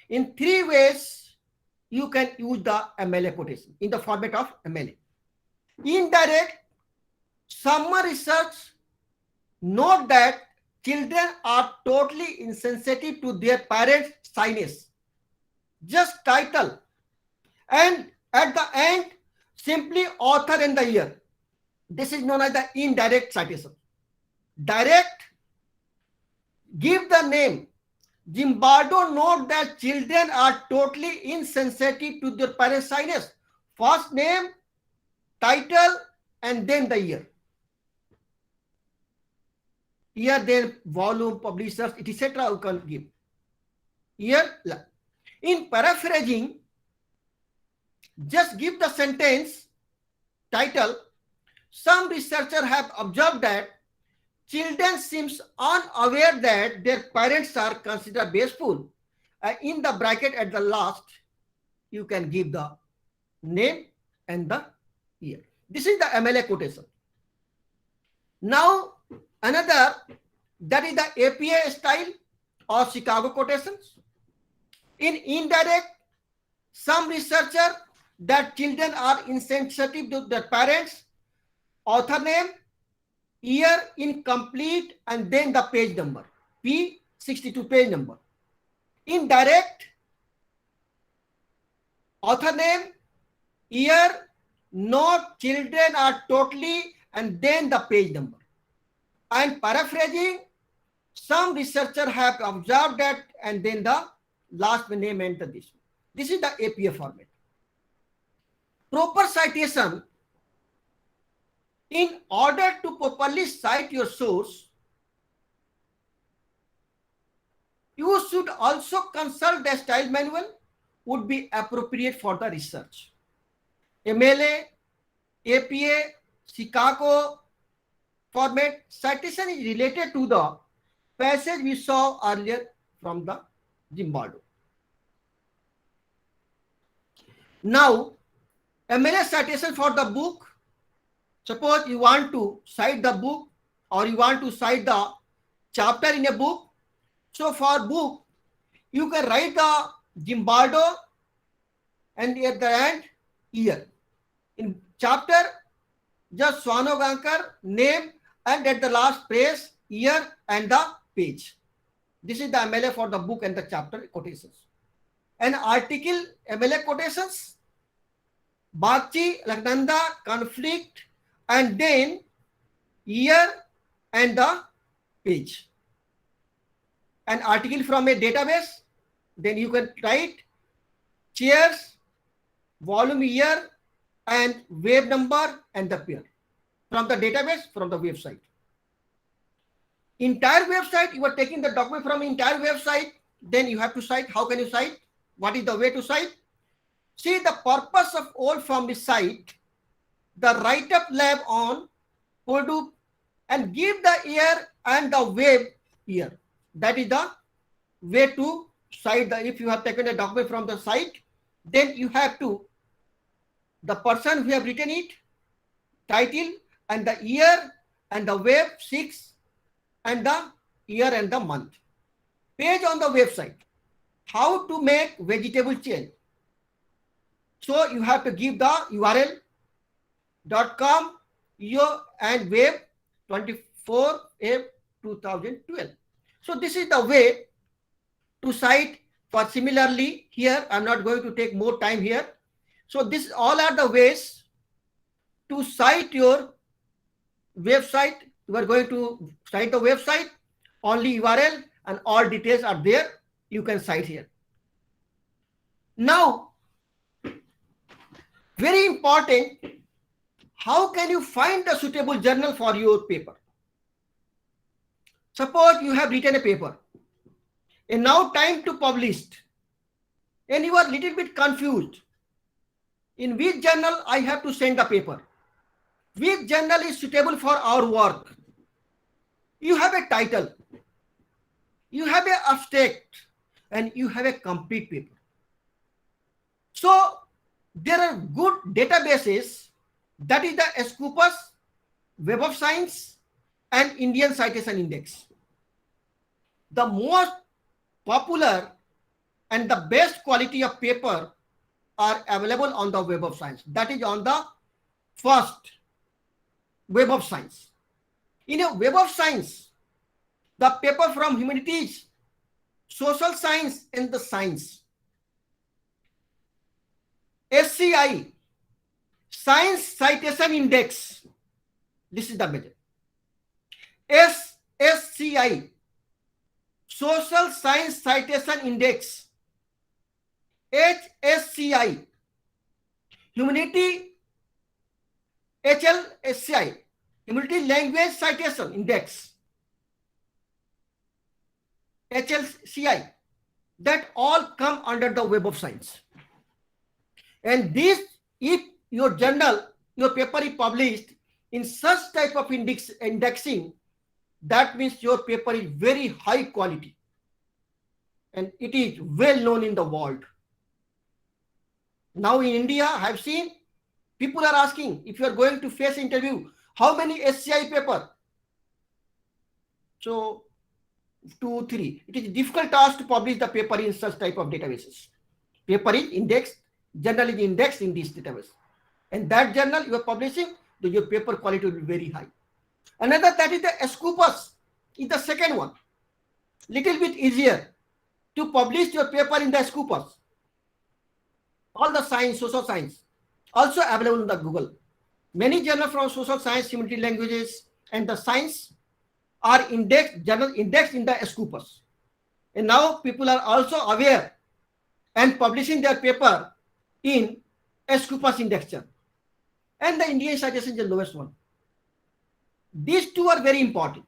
In three ways, you can use the MLA quotation in the format of MLA. Indirect, summary research note that children are totally insensitive to their parents' shyness. Just title, and at the end, simply author and the year. This is known as the indirect citation. Direct, give the name. Zimbardo note that children are totally insensitive to their parents' shyness. First name, title, and then the year. Year, then volume, publishers, etc. you can give. Year. In paraphrasing, just give the sentence title. Some researchers have observed that children seems unaware that their parents are considered wasteful. In the bracket at the last, you can give the name and the year. This is the MLA quotation. Now, another, that is the APA style or Chicago quotations. In indirect, some researcher that children are insensitive to their parents, author name, year, incomplete, and then the page number, P62 page number. Indirect, author name, year, note, children are totally, and then the page number. And paraphrasing, some researchers have observed that, and then the last name and this. This is the APA format. Proper citation. In order to properly cite your source, you should also consult the style manual, would be appropriate for the research. MLA, APA, Chicago format citation is related to the passage we saw earlier from the Zimbardo. Now, MLA citation for the book. Suppose you want to cite the book or you want to cite the chapter in a book. So for book, you can write the Zimbardo and at the end, year. In chapter, just Swanogankar, name, and at the last phrase, year and the page. This is the MLA for the book and the chapter quotations. An article, MLA quotations, Bagchi, Lagnanda, conflict, and then year and the page. An article from a database, then you can write chairs, volume, year, and web number and the pair. From the database, from the website. Entire website, you are taking the document from entire website, then you have to cite. How can you cite? What is the way to cite? See, the purpose of all from the site, the write-up lab on Purdue, and give the year and the web year. That is the way to cite. If you have taken a document from the site, then you have to, the person who have written it, title and the year and the web 6 and the year and the month. Page on the website. How to make vegetable change. So you have to give the URL .com and web 24 April 2012. So this is the way to cite. For similarly here, I'm not going to take more time here. So this all are the ways to cite your website. You are going to cite the website, only URL and all details are there. You can cite here. Now, very important, how can you find a suitable journal for your paper? Suppose you have written a paper and now time to publish and you are little bit confused. In which journal I have to send the paper? Which journal is suitable for our work? You have a title, you have an abstract, and you have a complete paper. So there are good databases, that is the Scopus, Web of Science, and Indian Citation Index. The most popular and the best quality of paper are available on the Web of Science. That is on the first Web of Science. In a Web of Science, the paper from humanities, social science, and the science. SCI, Science Citation Index. This is the measure. SSCI, Social Science Citation Index. HSCI, Humanity, HLSCI, Humanity Language Citation Index. HLCI, that all come under the Web of Science. And this, if your journal, your paper is published in such type of indexing, that means your paper is very high quality and it is well known in the world. Now in India, I have seen people are asking, if you are going to face interview, how many SCI paper? So 2, 3. It is difficult task to publish the paper in such type of databases. Paper is indexed, journal is indexed in this database. And that journal you are publishing, your paper quality will be very high. Another, that is the Scopus, is the second one. Little bit easier to publish your paper in the Scopus. All the science, social science, also available in the Google. Many journals from social science, humanity, languages, and the science are indexed, journal indexed in the Scopus. And now people are also aware and publishing their paper in Scopus indexer. And the Indian citation is the lowest one. These two are very important.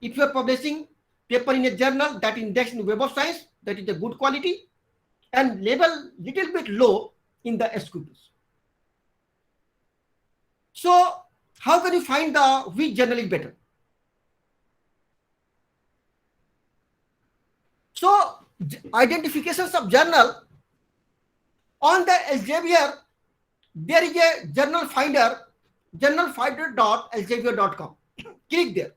If you are publishing paper in a journal that indexed in Web of Science, that is a good quality, and level little bit low in the Scopus. So how can you find the which journal is better? So identifications of journal, on the Elsevier, there is a journal finder, journalfinder.elsevier.com. Click there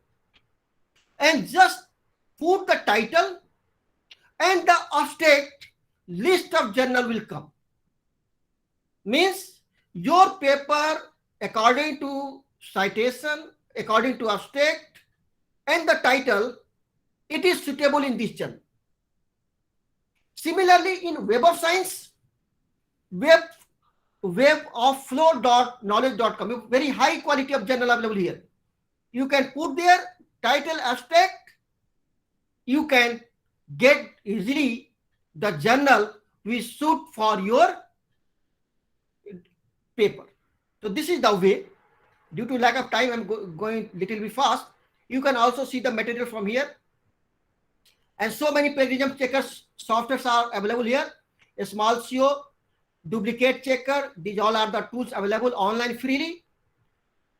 and just put the title and the abstract, list of journal will come. Means your paper according to citation, according to abstract and the title, it is suitable in this journal. Similarly, in Web of Science, webofflow.knowledge.com, very high quality of journal available here. You can put there title, abstract, you can get easily the journal which suit for your paper. So this is the way. Due to lack of time, I'm going little bit fast. You can also see the material from here. And so many plagiarism checkers softwares are available here. A small SEO, duplicate checker, these all are the tools available online freely.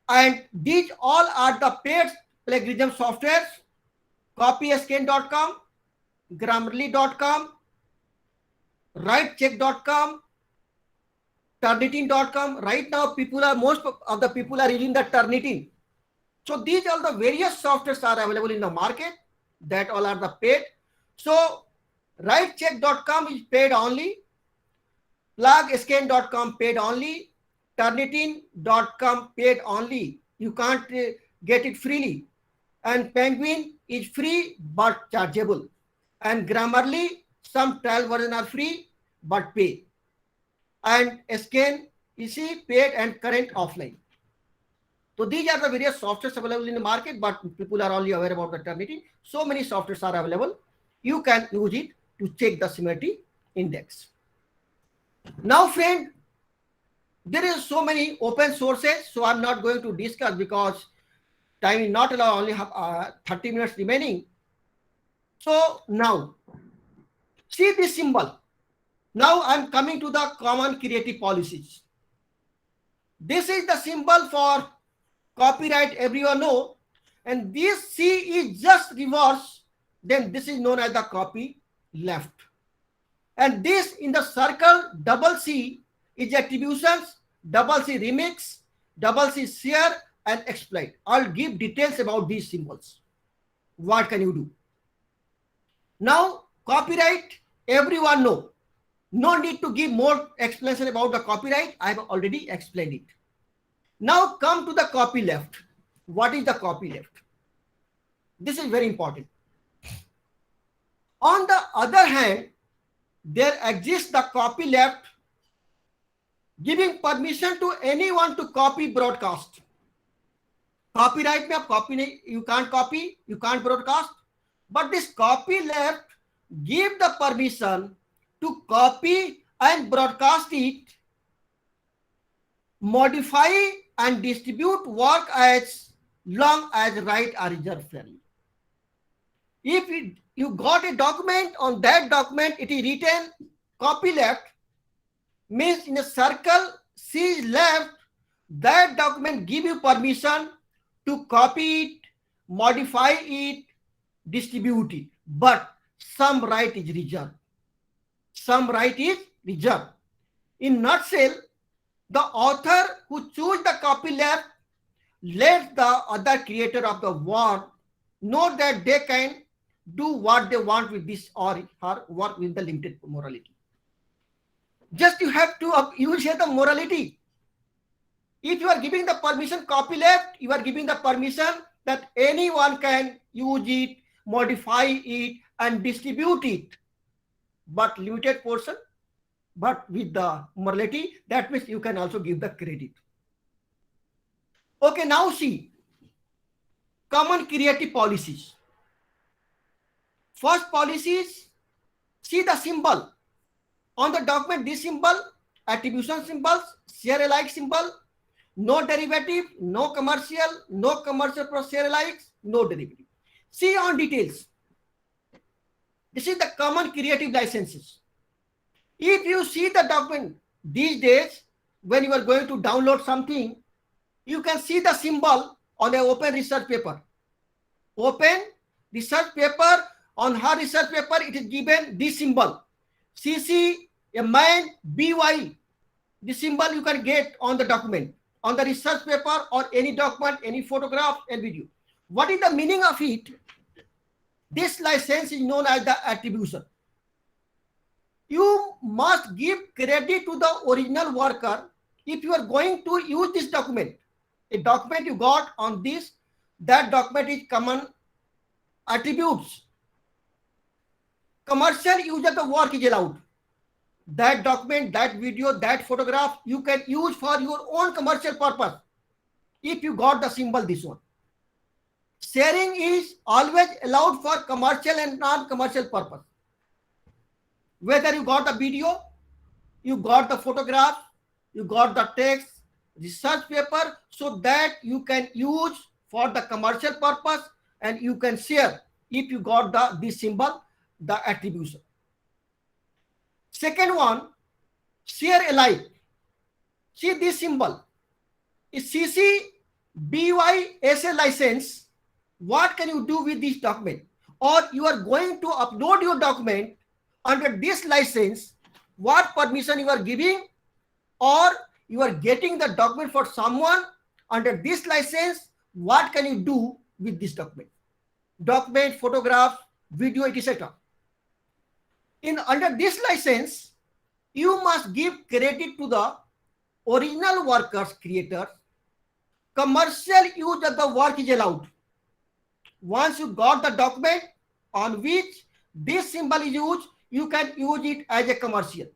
And these all are the paid plagiarism softwares. Copyscan.com, Grammarly.com, WriteCheck.com, Turnitin.com. Right now, most of the people are using the Turnitin. So these are the various softwares are available in the market. That all are the paid. So WriteCheck.com is paid only. Plugscan.com paid only. Turnitin.com paid only. You can't get it freely. And Penguin is free but chargeable. And Grammarly, some trial versions are free but pay. And Scan is paid and current offline. So these are the various softwares available in the market, but people are only aware about the Turnitin. So many softwares are available. You can use it to check the similarity index. Now, friend, there is so many open sources, so I'm not going to discuss because time is not allowed, only have 30 minutes remaining. So now, see this symbol. Now I'm coming to the common creative policies. This is the symbol for copyright, everyone know, and this C is just reverse, then this is known as the copy left. And this in the circle double C is attributions, double C remix, double C share and exploit. I'll give details about these symbols. What can you do? Now copyright, everyone know. No need to give more explanation about the copyright. I have already explained it. Now come to the copyleft. What is the copyleft? This is very important. On the other hand, there exists the copyleft giving permission to anyone to copy broadcast. Copyright में आप copy नहीं, you can't copy, you can't broadcast. But this copyleft give the permission to copy and broadcast it, modify and distribute work as long as rights are reserved fairly. If you got a document, on that document it is written copyleft, means in a circle C is left, that document give you permission to copy it, modify it, distribute it. But some right is reserved. Some right is reserved. In nutshell, the author who choose the copyleft let the other creator of the work know that they can do what they want with this or her work with the limited morality. Just you have to use here the morality. If you are giving the permission copyleft, you are giving the permission that anyone can use it, modify it and distribute it, but limited portion, but with the morality, that means you can also give the credit. Okay, now see common creative policies. First policies, see the symbol on the document, this symbol, attribution symbols, share alike symbol, no derivative, no commercial for share alikes, no derivative. See on details. This is the common creative licenses. If you see the document these days, when you are going to download something, you can see the symbol on an open research paper. Open research paper, on her research paper it is given this symbol, CC, a man, BY. This symbol you can get on the document, on the research paper or any document, any photograph and video. What is the meaning of it? This license is known as the attribution. You must give credit to the original worker if you are going to use this document. A document you got on this, that document is common attributes. Commercial use of the work is allowed. That document, that video, that photograph, you can use for your own commercial purpose if you got the symbol this one. Sharing is always allowed for commercial and non-commercial purpose. Whether you got the video, you got the photograph, you got the text, research paper, so that you can use for the commercial purpose and you can share if you got this symbol, the attribution. Second one, share alike. See this symbol is CC BY SA license. What can you do with this document? Or you are going to upload your document under this license, what permission you are giving, or you are getting the document for someone under this license, what can you do with this document? Document, photograph, video, etc. Under this license, you must give credit to the original workers, creators. Commercial use of the work is allowed. Once you got the document on which this symbol is used, you can use it as a commercial.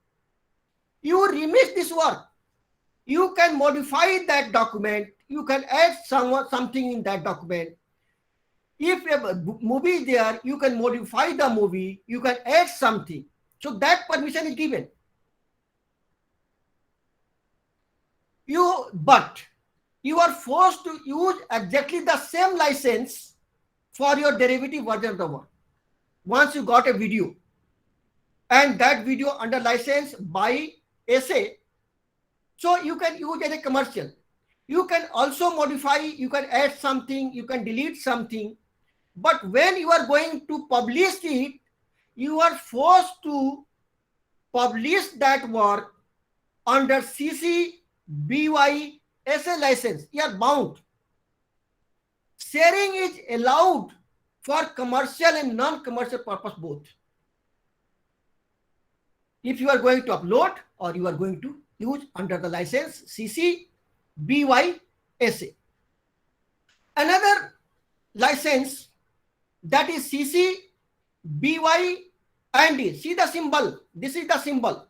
You remix this work, you can modify that document, you can add something in that document. If a movie is there, you can modify the movie, you can add something. So that permission is given. But you are forced to use exactly the same license for your derivative version of the work. Once you got a video and that video under license by SA, so you can use as a commercial. You can also modify, you can add something, you can delete something. But when you are going to publish it, you are forced to publish that work under CC BY SA license. You are bound. Sharing is allowed for commercial and non-commercial purpose both. if you are going to upload or you are going to use under the license CC BY SA. Another license, that is CC BY and D. See the symbol. This is the symbol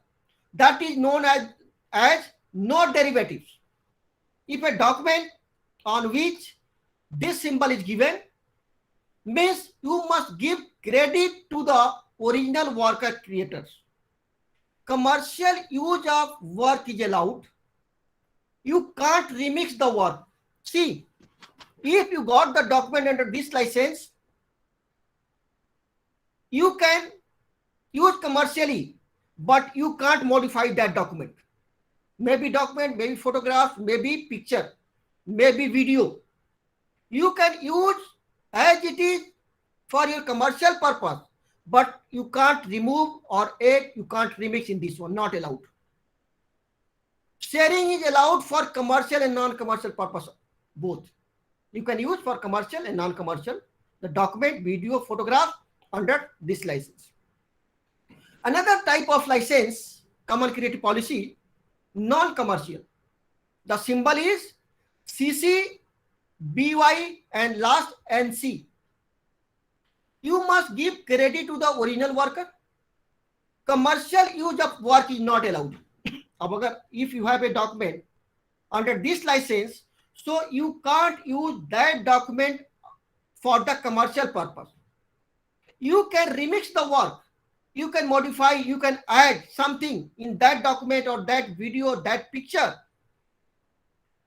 that is known as no derivatives. If a document on which this symbol is given, means you must give credit to the original worker creators. Commercial use of work is allowed. You can't remix the work. See, if you got the document under this license, you can use commercially, but you can't modify that document. Maybe document, maybe photograph, maybe picture, maybe video. You can use as it is for your commercial purpose, but you can't remove or add, you can't remix in this one, not allowed. Sharing is allowed for commercial and non-commercial purpose, both. You can use for commercial and non-commercial the document, video, photograph under this license. Another type of license, Common Creative Policy, non-commercial. The symbol is CC, BY and last NC. You must give credit to the original worker. Commercial use of work is not allowed. If you have a document under this license, so you can't use that document for the commercial purpose. You can remix the work. You can modify, you can add something in that document or that video, that picture.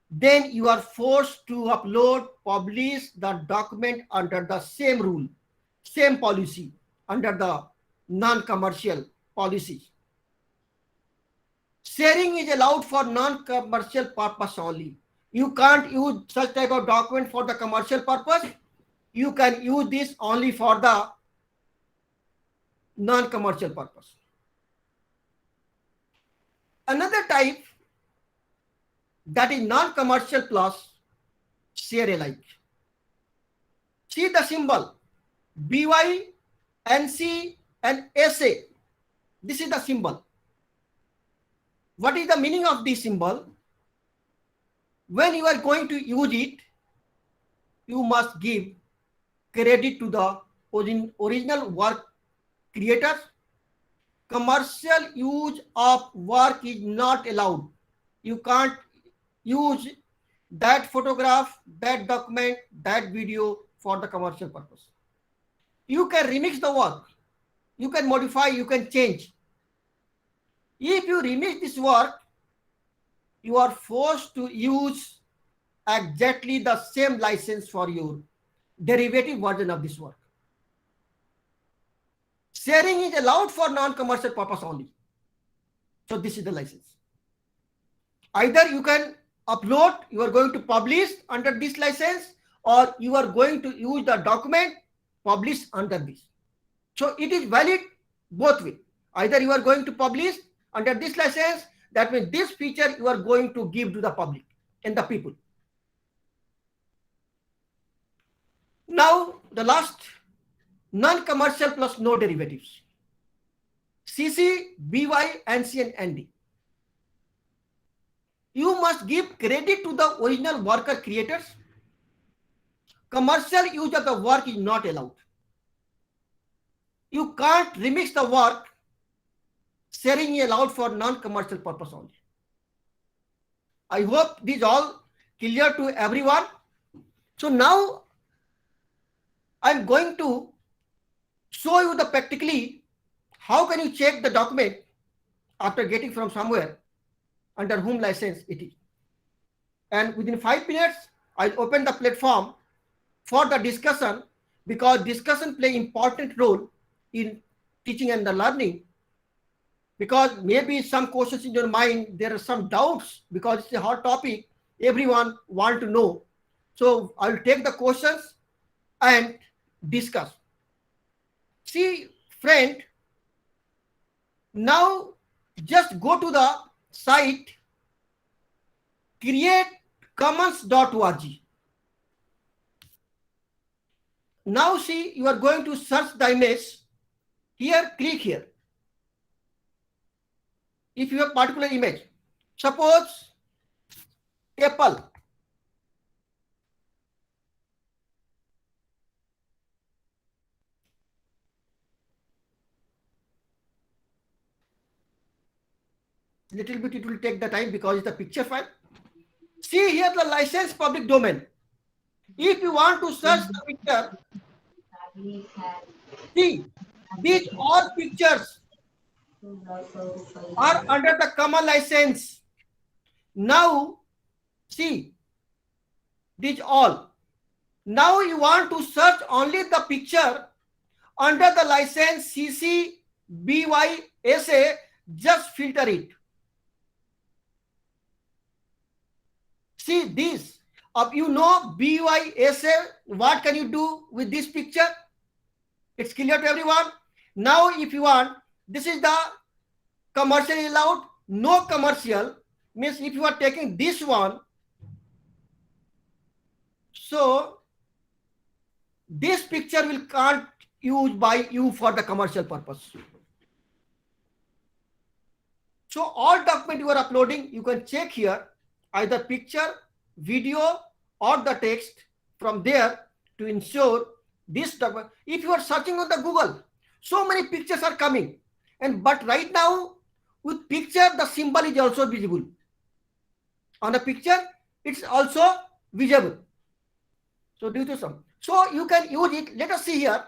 Then you are forced to upload, publish the document under the same rule, same policy, under the non-commercial policies. Sharing is allowed for non-commercial purpose only. You can't use such type of document for the commercial purpose. You can use this only for the non-commercial purpose. Another type, that is non-commercial plus share alike. See the symbol BY, NC and SA. This is the symbol. What is the meaning of this symbol? When you are going to use it, you must give credit to the original work creators. Commercial use of work is not allowed. You can't use that photograph, that document, that video for the commercial purpose. You can remix the work. You can modify, you can change. If you remix this work, you are forced to use exactly the same license for your derivative version of this work. Sharing is allowed for non-commercial purpose only. So this is the license. Either you can upload, you are going to publish under this license, or you are going to use the document published under this. So it is valid both ways. Either you are going to publish under this license, that means this feature you are going to give to the public and the people. Now the last, non-commercial plus no derivatives. CC, BY, NC and ND. You must give credit to the original worker creators. Commercial use of the work is not allowed. You can't remix the work. Sharing is allowed for non-commercial purpose only. I hope this is all clear to everyone. So now I'm going to show you the practically how can you check the document after getting from somewhere under whom license it is. And within 5 minutes, I'll open the platform for the discussion, because discussion play important role in teaching and the learning. Because maybe some questions in your mind, there are some doubts, because it's a hot topic, everyone want to know. So I'll take the questions and discuss. See, friend, now just go to the site createcommons.org. Now see, you are going to search the image. Here, click here. if you have particular image, suppose apple. Little bit it will take the time because it's a picture file. See here the license public domain. If you want to search the picture, see these all pictures are under the common license. Now see these all. Now you want to search only the picture under the license CC BY SA, just filter it. See this. You know BYSA, what can you do with this picture? It's clear to everyone. Now if you want, this is the commercially allowed, no commercial, means if you are taking this one, so this picture will can't use by you for the commercial purpose. So all document you are uploading, you can check here either picture, video or the text from there to ensure this document. If you are searching on the Google, so many pictures are coming, but right now with picture the symbol is also visible. On a picture it's also visible. So due to some, so you can use it. Let us see here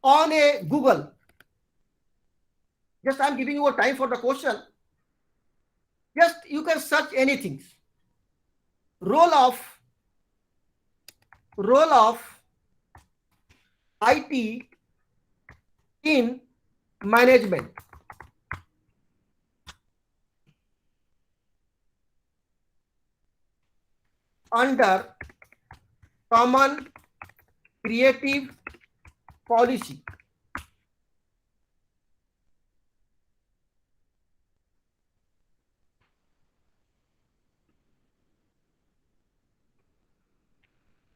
on a Google. Just I am giving you a time for the question. Just you can search anything. Role of IT in management. Under common creative policy.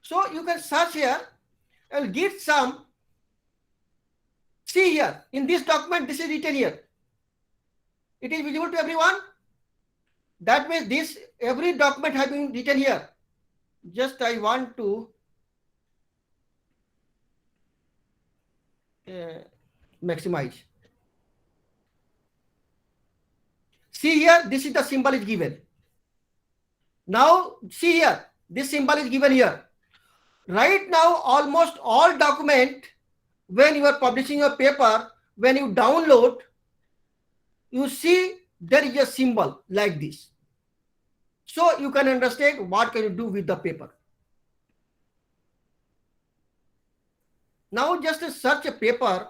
So you can search here and get some. See here in this document, this is written here. It is visible to everyone. That means this every document has been written here. Just I want to maximize. See here, this is the symbol is given. Now see here, this symbol is given here. Right now, almost all document, when you are publishing a paper, when you download, you see there is a symbol like this. So you can understand what can you do with the paper. Now just search a paper,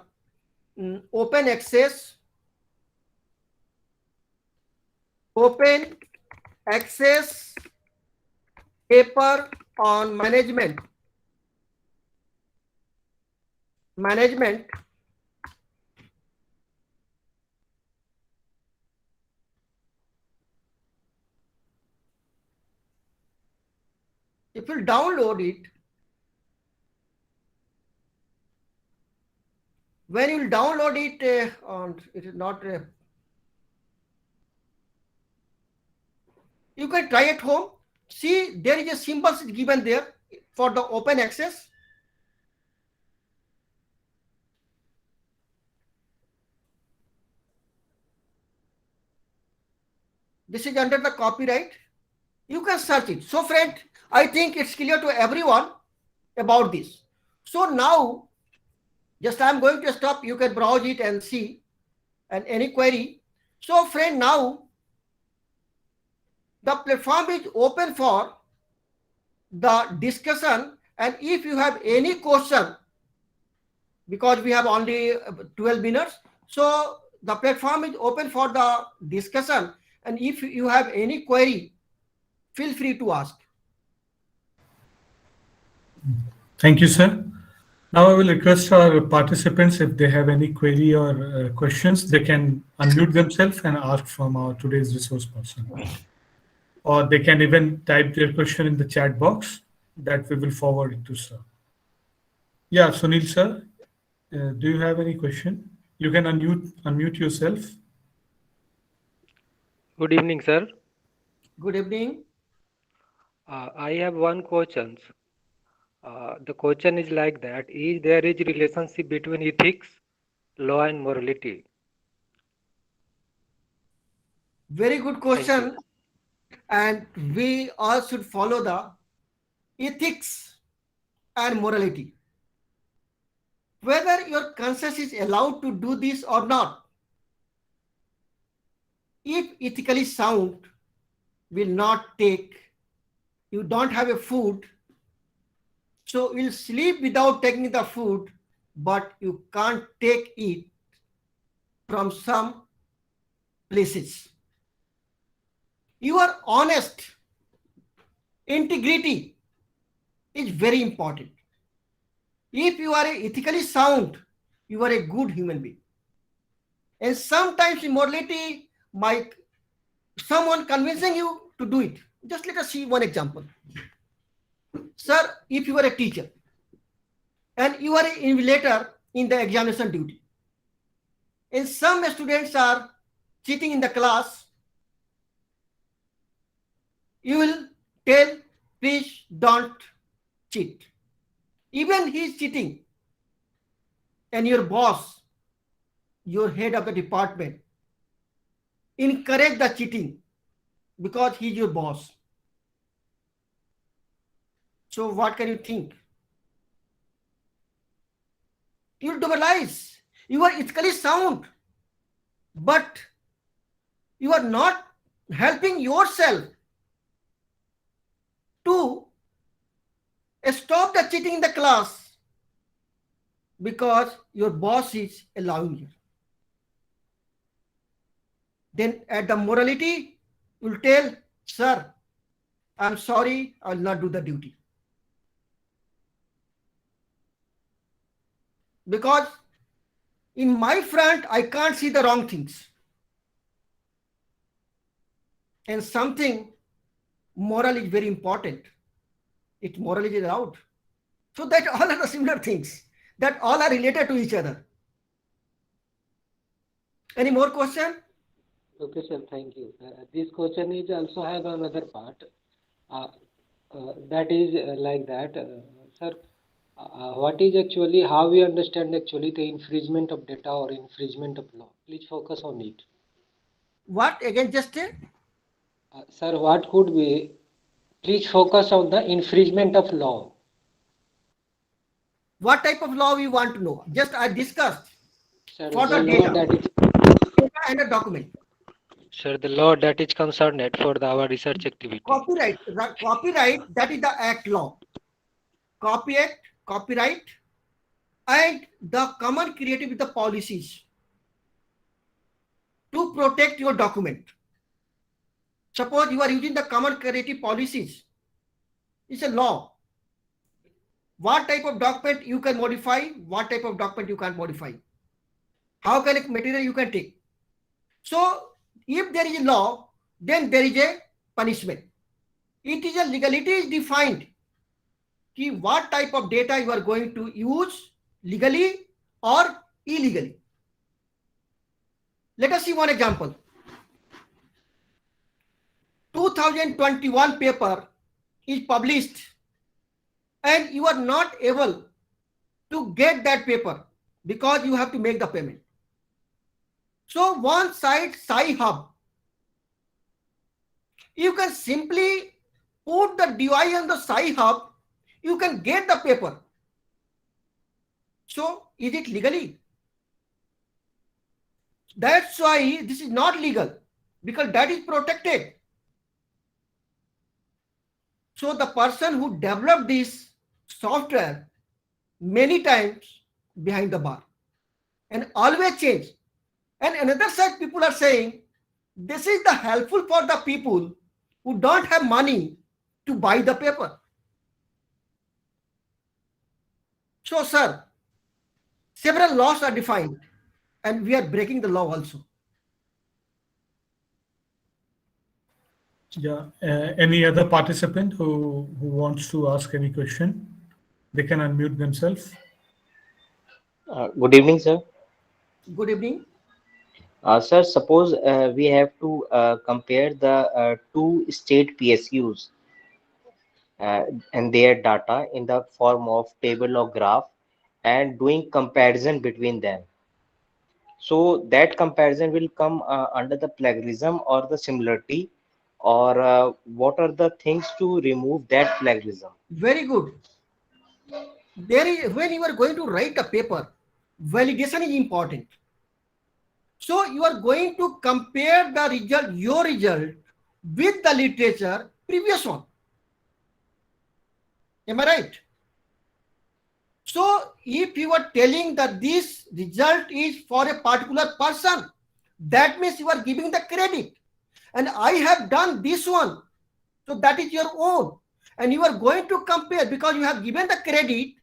open access paper on management. If you download it, when you download it, it is not. You can try at home. See, there is a symbol given there for the open access. This is under the copyright. You can search it. So friend, I think it's clear to everyone about this. So now, just I'm going to stop. You can browse it and see, and any query. So friend, now the platform is open for the discussion, and if you have any question, because we have only 12 minutes, so the platform is open for the discussion, and if you have any query, feel free to ask. Thank you, sir. Now I will request our participants, if they have any query or questions, they can unmute themselves and ask from our today's resource person. Or they can even type their question in the chat box that we will forward it to sir. Yeah, Sunil sir, do you have any question? You can unmute yourself. Good evening, sir. Good evening. I have one question. The question is like that: Is there is relationship between ethics, law, and morality? Very good Thank you. question. And we all should follow the ethics and morality. Whether your conscience is allowed to do this or not, if ethically sound will not take, you don't have a food, so you'll sleep without taking the food, but you can't take it from some places. You are honest. Integrity is very important. If you are ethically sound, you are a good human being. And sometimes immorality might someone convincing you to do it. Just let us see one example. Sir, if you are a teacher and you are an invigilator in the examination duty, and some students are cheating in the class, you will tell, please don't cheat. Even he is cheating, and your boss, your head of the department, encourage the cheating because he is your boss. So what can you think? You demoralize. You are ethically sound, but you are not helping yourself to stop the cheating in the class because your boss is allowing you. Then at the morality, you'll tell, sir, I'm sorry, I will not do the duty. Because in my front, I can't see the wrong things. And something moral is very important. It moral is allowed. So that all are the similar things, that all are related to each other. Any more question? Okay, sir. Thank you. This question is also have another part. Uh, that is like that, sir. What is actually how we understand actually the infringement of data or infringement of law? Please focus on it. What again? Just Sir, what could be? Please focus on the infringement of law. what type of law we want to know? Just I discussed Sir, for the the law data, that is data and a document. Sir, the law that is concerned for our research activity. Copyright, that is the act law. Copyright, and the common creative with the policies to protect your document. Suppose you are using the common creative policies. It's a law. What type of document you can modify, what type of document you can't modify. How kind of material you can take. So if there is a law, then there is a punishment. It is a legality is defined. What type of data you are going to use legally or illegally. Let us see one example. 2021 paper is published and you are not able to get that paper because you have to make the payment. So one site, Sci-Hub, you can simply put the device on the Sci-Hub, you can get the paper. So is it legally? That's why this is not legal, because that is protected. So the person who developed this software many times behind the bar and always change. And another side, people are saying this is the helpful for the people who don't have money to buy the paper. So sir, several laws are defined and we are breaking the law also. Yeah. Any other participant who wants to ask any question, they can unmute themselves. Good evening, sir. Good evening. Sir, suppose we have to compare the two state PSUs uh, and their data in the form of table or graph and doing comparison between them. So that comparison will come under the plagiarism or the similarity, or what are the things to remove that plagiarism? Very good. There is, when you are going to write a paper, validation is important. So you are going to compare the result, your result, with the literature previous one. Am I right? So if you are telling that this result is for a particular person, that means you are giving the credit. And I have done this one. So that is your own. And you are going to compare because you have given the credit,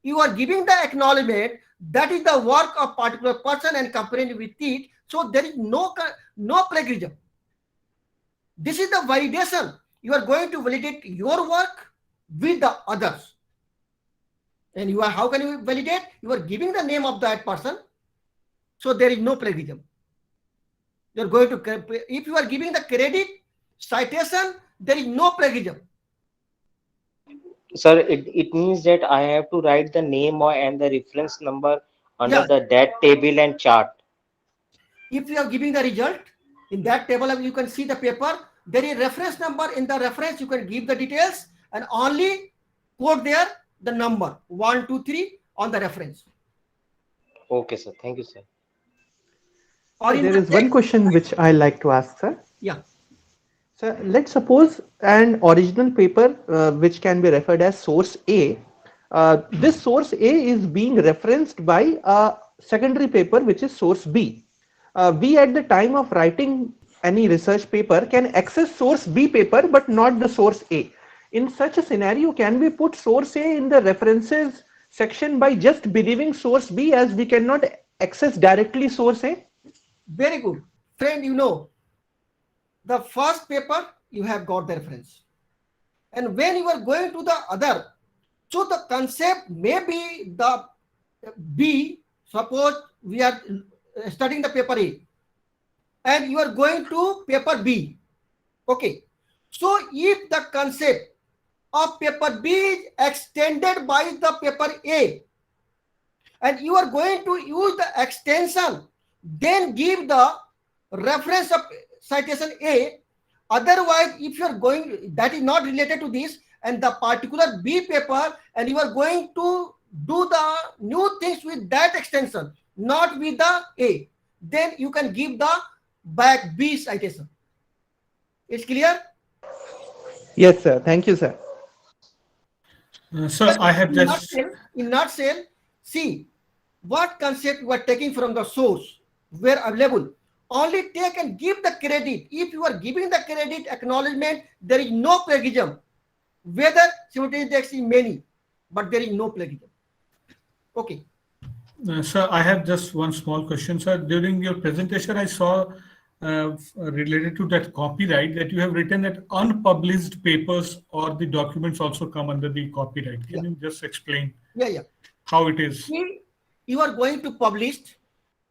you are giving the acknowledgement that is the work of particular person and comparing with it. So there is no plagiarism. This is the validation. You are going to validate your work with the others. And you are, how can you validate? You are giving the name of that person. So there is no plagiarism. You are going to, if you are giving the credit, citation, there is no plagiarism. Sir, it means that I have to write the name or and the reference number under Yeah. the that table and chart. If you are giving the result, in that table you can see the paper, there is reference number. In the reference you can give the details and only quote there the number 1, 2, 3 on the reference. Okay, sir. Thank you, sir. Or in There the is one text, question which I like to ask, sir. yeah, So let's suppose an original paper which can be referred as source A. This source A is being referenced by a secondary paper which is source B. We at the time of writing any research paper can access source B paper but not the source A. In such a scenario, can we put source A in the references section by just believing source B as we cannot access directly source A? very good. Friend, you know, the first paper you have got the reference. And when you are going to the other, so the concept may be the B, suppose we are studying the paper A and you are going to paper B. Okay. So if the concept of paper B is extended by the paper A and you are going to use the extension, then give the reference of citation A. Otherwise, if you are going, that is not related to this and the particular B paper and you are going to do the new things with that extension, not with the A, then you can give the back B citation. It's clear? Yes, sir. Thank you, sir. Sir, I have In just nutshell, see what concept you are taking from the source where available. Only take and give the credit. If you are giving the credit acknowledgement, there is no plagiarism. Whether simultaneous text is many, but there is no plagiarism. Okay. Sir, I have just one small question, sir. During your presentation, I saw related to that copyright that you have written that unpublished papers or the documents also come under the copyright. Can you just explain Yeah. how it is? See, you are going to publish.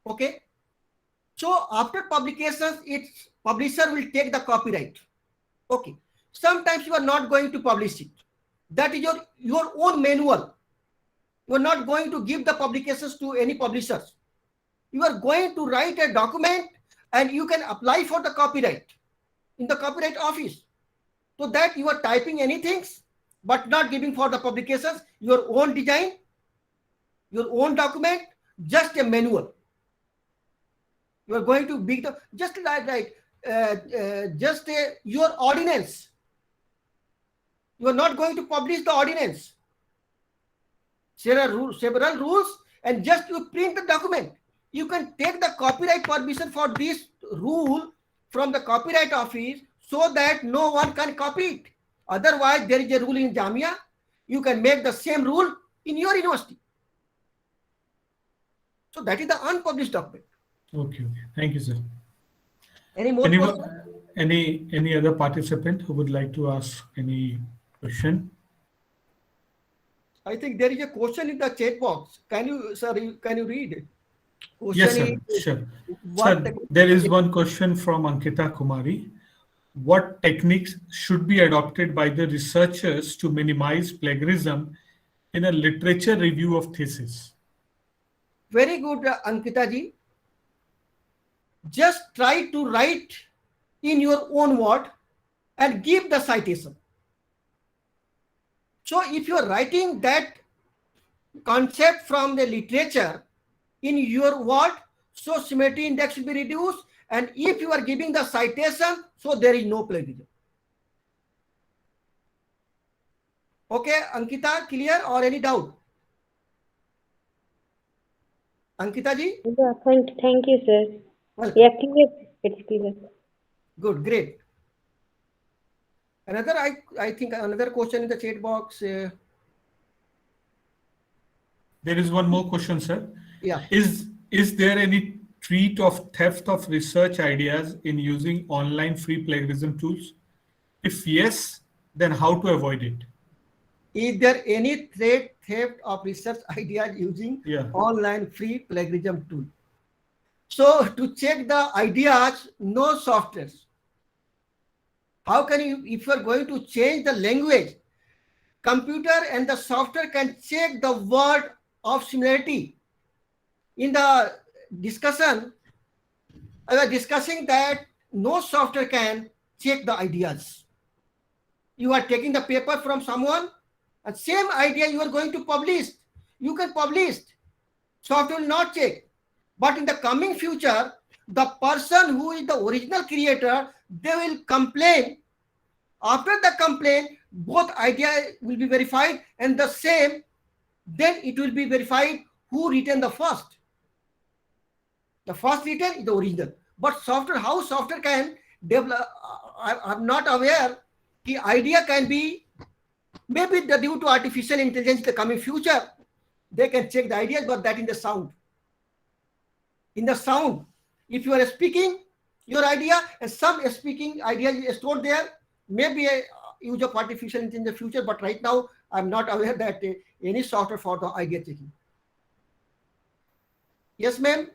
Okay. So after publications, its publisher will take the copyright. Okay. Sometimes you are not going to publish it. That is your own manual. You are not going to give the publications to any publishers. You are going to write a document and you can apply for the copyright in the copyright office. So that you are typing anything but not giving for the publications, your own design, your own document, just a manual. You are going to be just like your ordinance. You are not going to publish the ordinance. Several rules, and just you print the document. You can take the copyright permission for this rule from the copyright office so that no one can copy it. Otherwise, there is a rule in Jamia. You can make the same rule in your university. So that is the unpublished document. Okay. Thank you, sir. Any more questions? Any other participant who would like to ask any question? I think there is a question in the chat box. Can you read it? Yes, sir. Question is, Sure. what Sir, techniques there are is they- one question from Ankita Kumari. What techniques should be adopted by the researchers to minimize plagiarism in a literature review of thesis? Very good, Ankita ji. Just try to write in your own word and give the citation. So if you are writing that concept from the literature in your word, so similarity index will be reduced, and if you are giving the citation, so there is no plagiarism. Okay, Ankita, clear or any doubt? Ankita ji? Yeah, thank you, sir. Welcome. Yeah, clear. It's clear. Good, great. Another, I think another question in the chat box. There is one more question, sir. Yeah. Is there any threat of theft of research ideas in using online free plagiarism tools? If yes, then how to avoid it? Is there any theft of research ideas using Yeah. online free plagiarism tool? So to check the ideas, no softwares. How can you, if you are going to change the language, computer and the software can check the word of similarity. In the discussion, I was discussing that no software can check the ideas. You are taking the paper from someone, and same idea you are going to publish. You can publish. Software will not check. But in the coming future, the person who is the original creator, they will complain. After the complaint, both ideas will be verified and the same, then it will be verified who written the first. The first written is the original. But software, how software can develop, I'm not aware, the idea can be, maybe due to artificial intelligence in the coming future, they can check the ideas, but that in the sound. In the sound, if you are speaking your idea and some speaking idea is stored there, maybe a use of artificial intelligence in the future, but right now I'm not aware that any software for the idea checking. Yes, ma'am.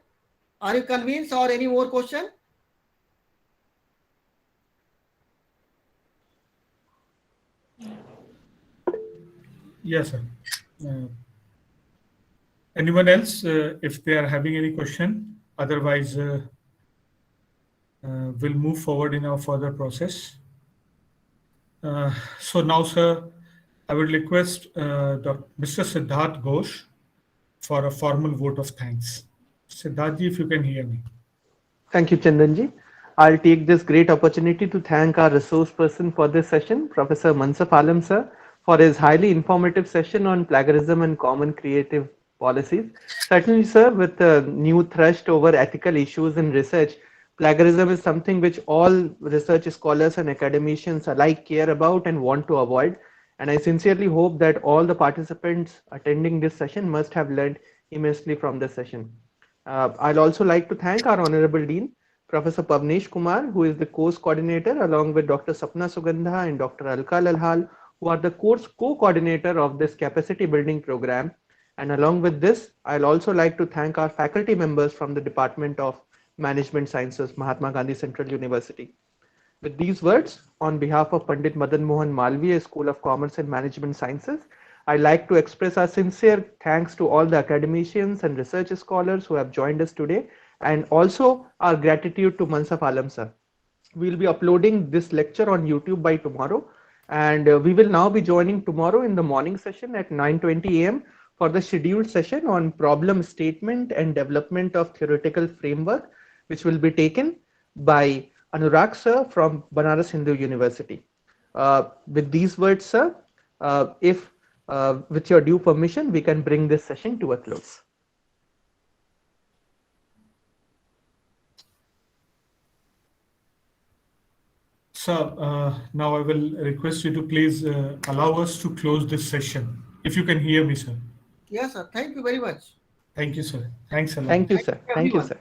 Are you convinced or any more question? Yes, sir. Anyone else, if they are having any question? Otherwise, we'll move forward in our further process. So now, sir, I would request Mr. Siddharth Ghosh for a formal vote of thanks. Siddharth ji, if you can hear me. Thank you, Chandanji. I'll take this great opportunity to thank our resource person for this session, Professor Mansaf Alam sir, for his highly informative session on plagiarism and common creative policies. Certainly, sir, with the new thrust over ethical issues in research, plagiarism is something which all research scholars and academicians alike care about and want to avoid. And I sincerely hope that all the participants attending this session must have learned immensely from this session. I'd also like to thank our Honorable Dean, Professor Pavnesh Kumar, who is the course coordinator, along with Dr. Sapna Sugandha and Dr. Alka Lalhal, who are the course co-coordinator of this capacity building program. And along with this, I'll also like to thank our faculty members from the Department of Management Sciences, Mahatma Gandhi Central University. With these words, on behalf of Pandit Madan Mohan Malviya School of Commerce and Management Sciences, I'd like to express our sincere thanks to all the academicians and research scholars who have joined us today, and also our gratitude to Mansaf Alam sir. We'll be uploading this lecture on YouTube by tomorrow, and we will now be joining tomorrow in the morning session at 9:20 a.m. for the scheduled session on problem statement and development of theoretical framework, which will be taken by Anurag sir from Banaras Hindu University. With these words, sir, with your due permission, we can bring this session to a close. Sir, now I will request you to please allow us to close this session. If you can hear me, sir. Yes, sir. Thank you very much. Thank you, sir. Thanks a lot. Thank you, sir. Thank you, sir.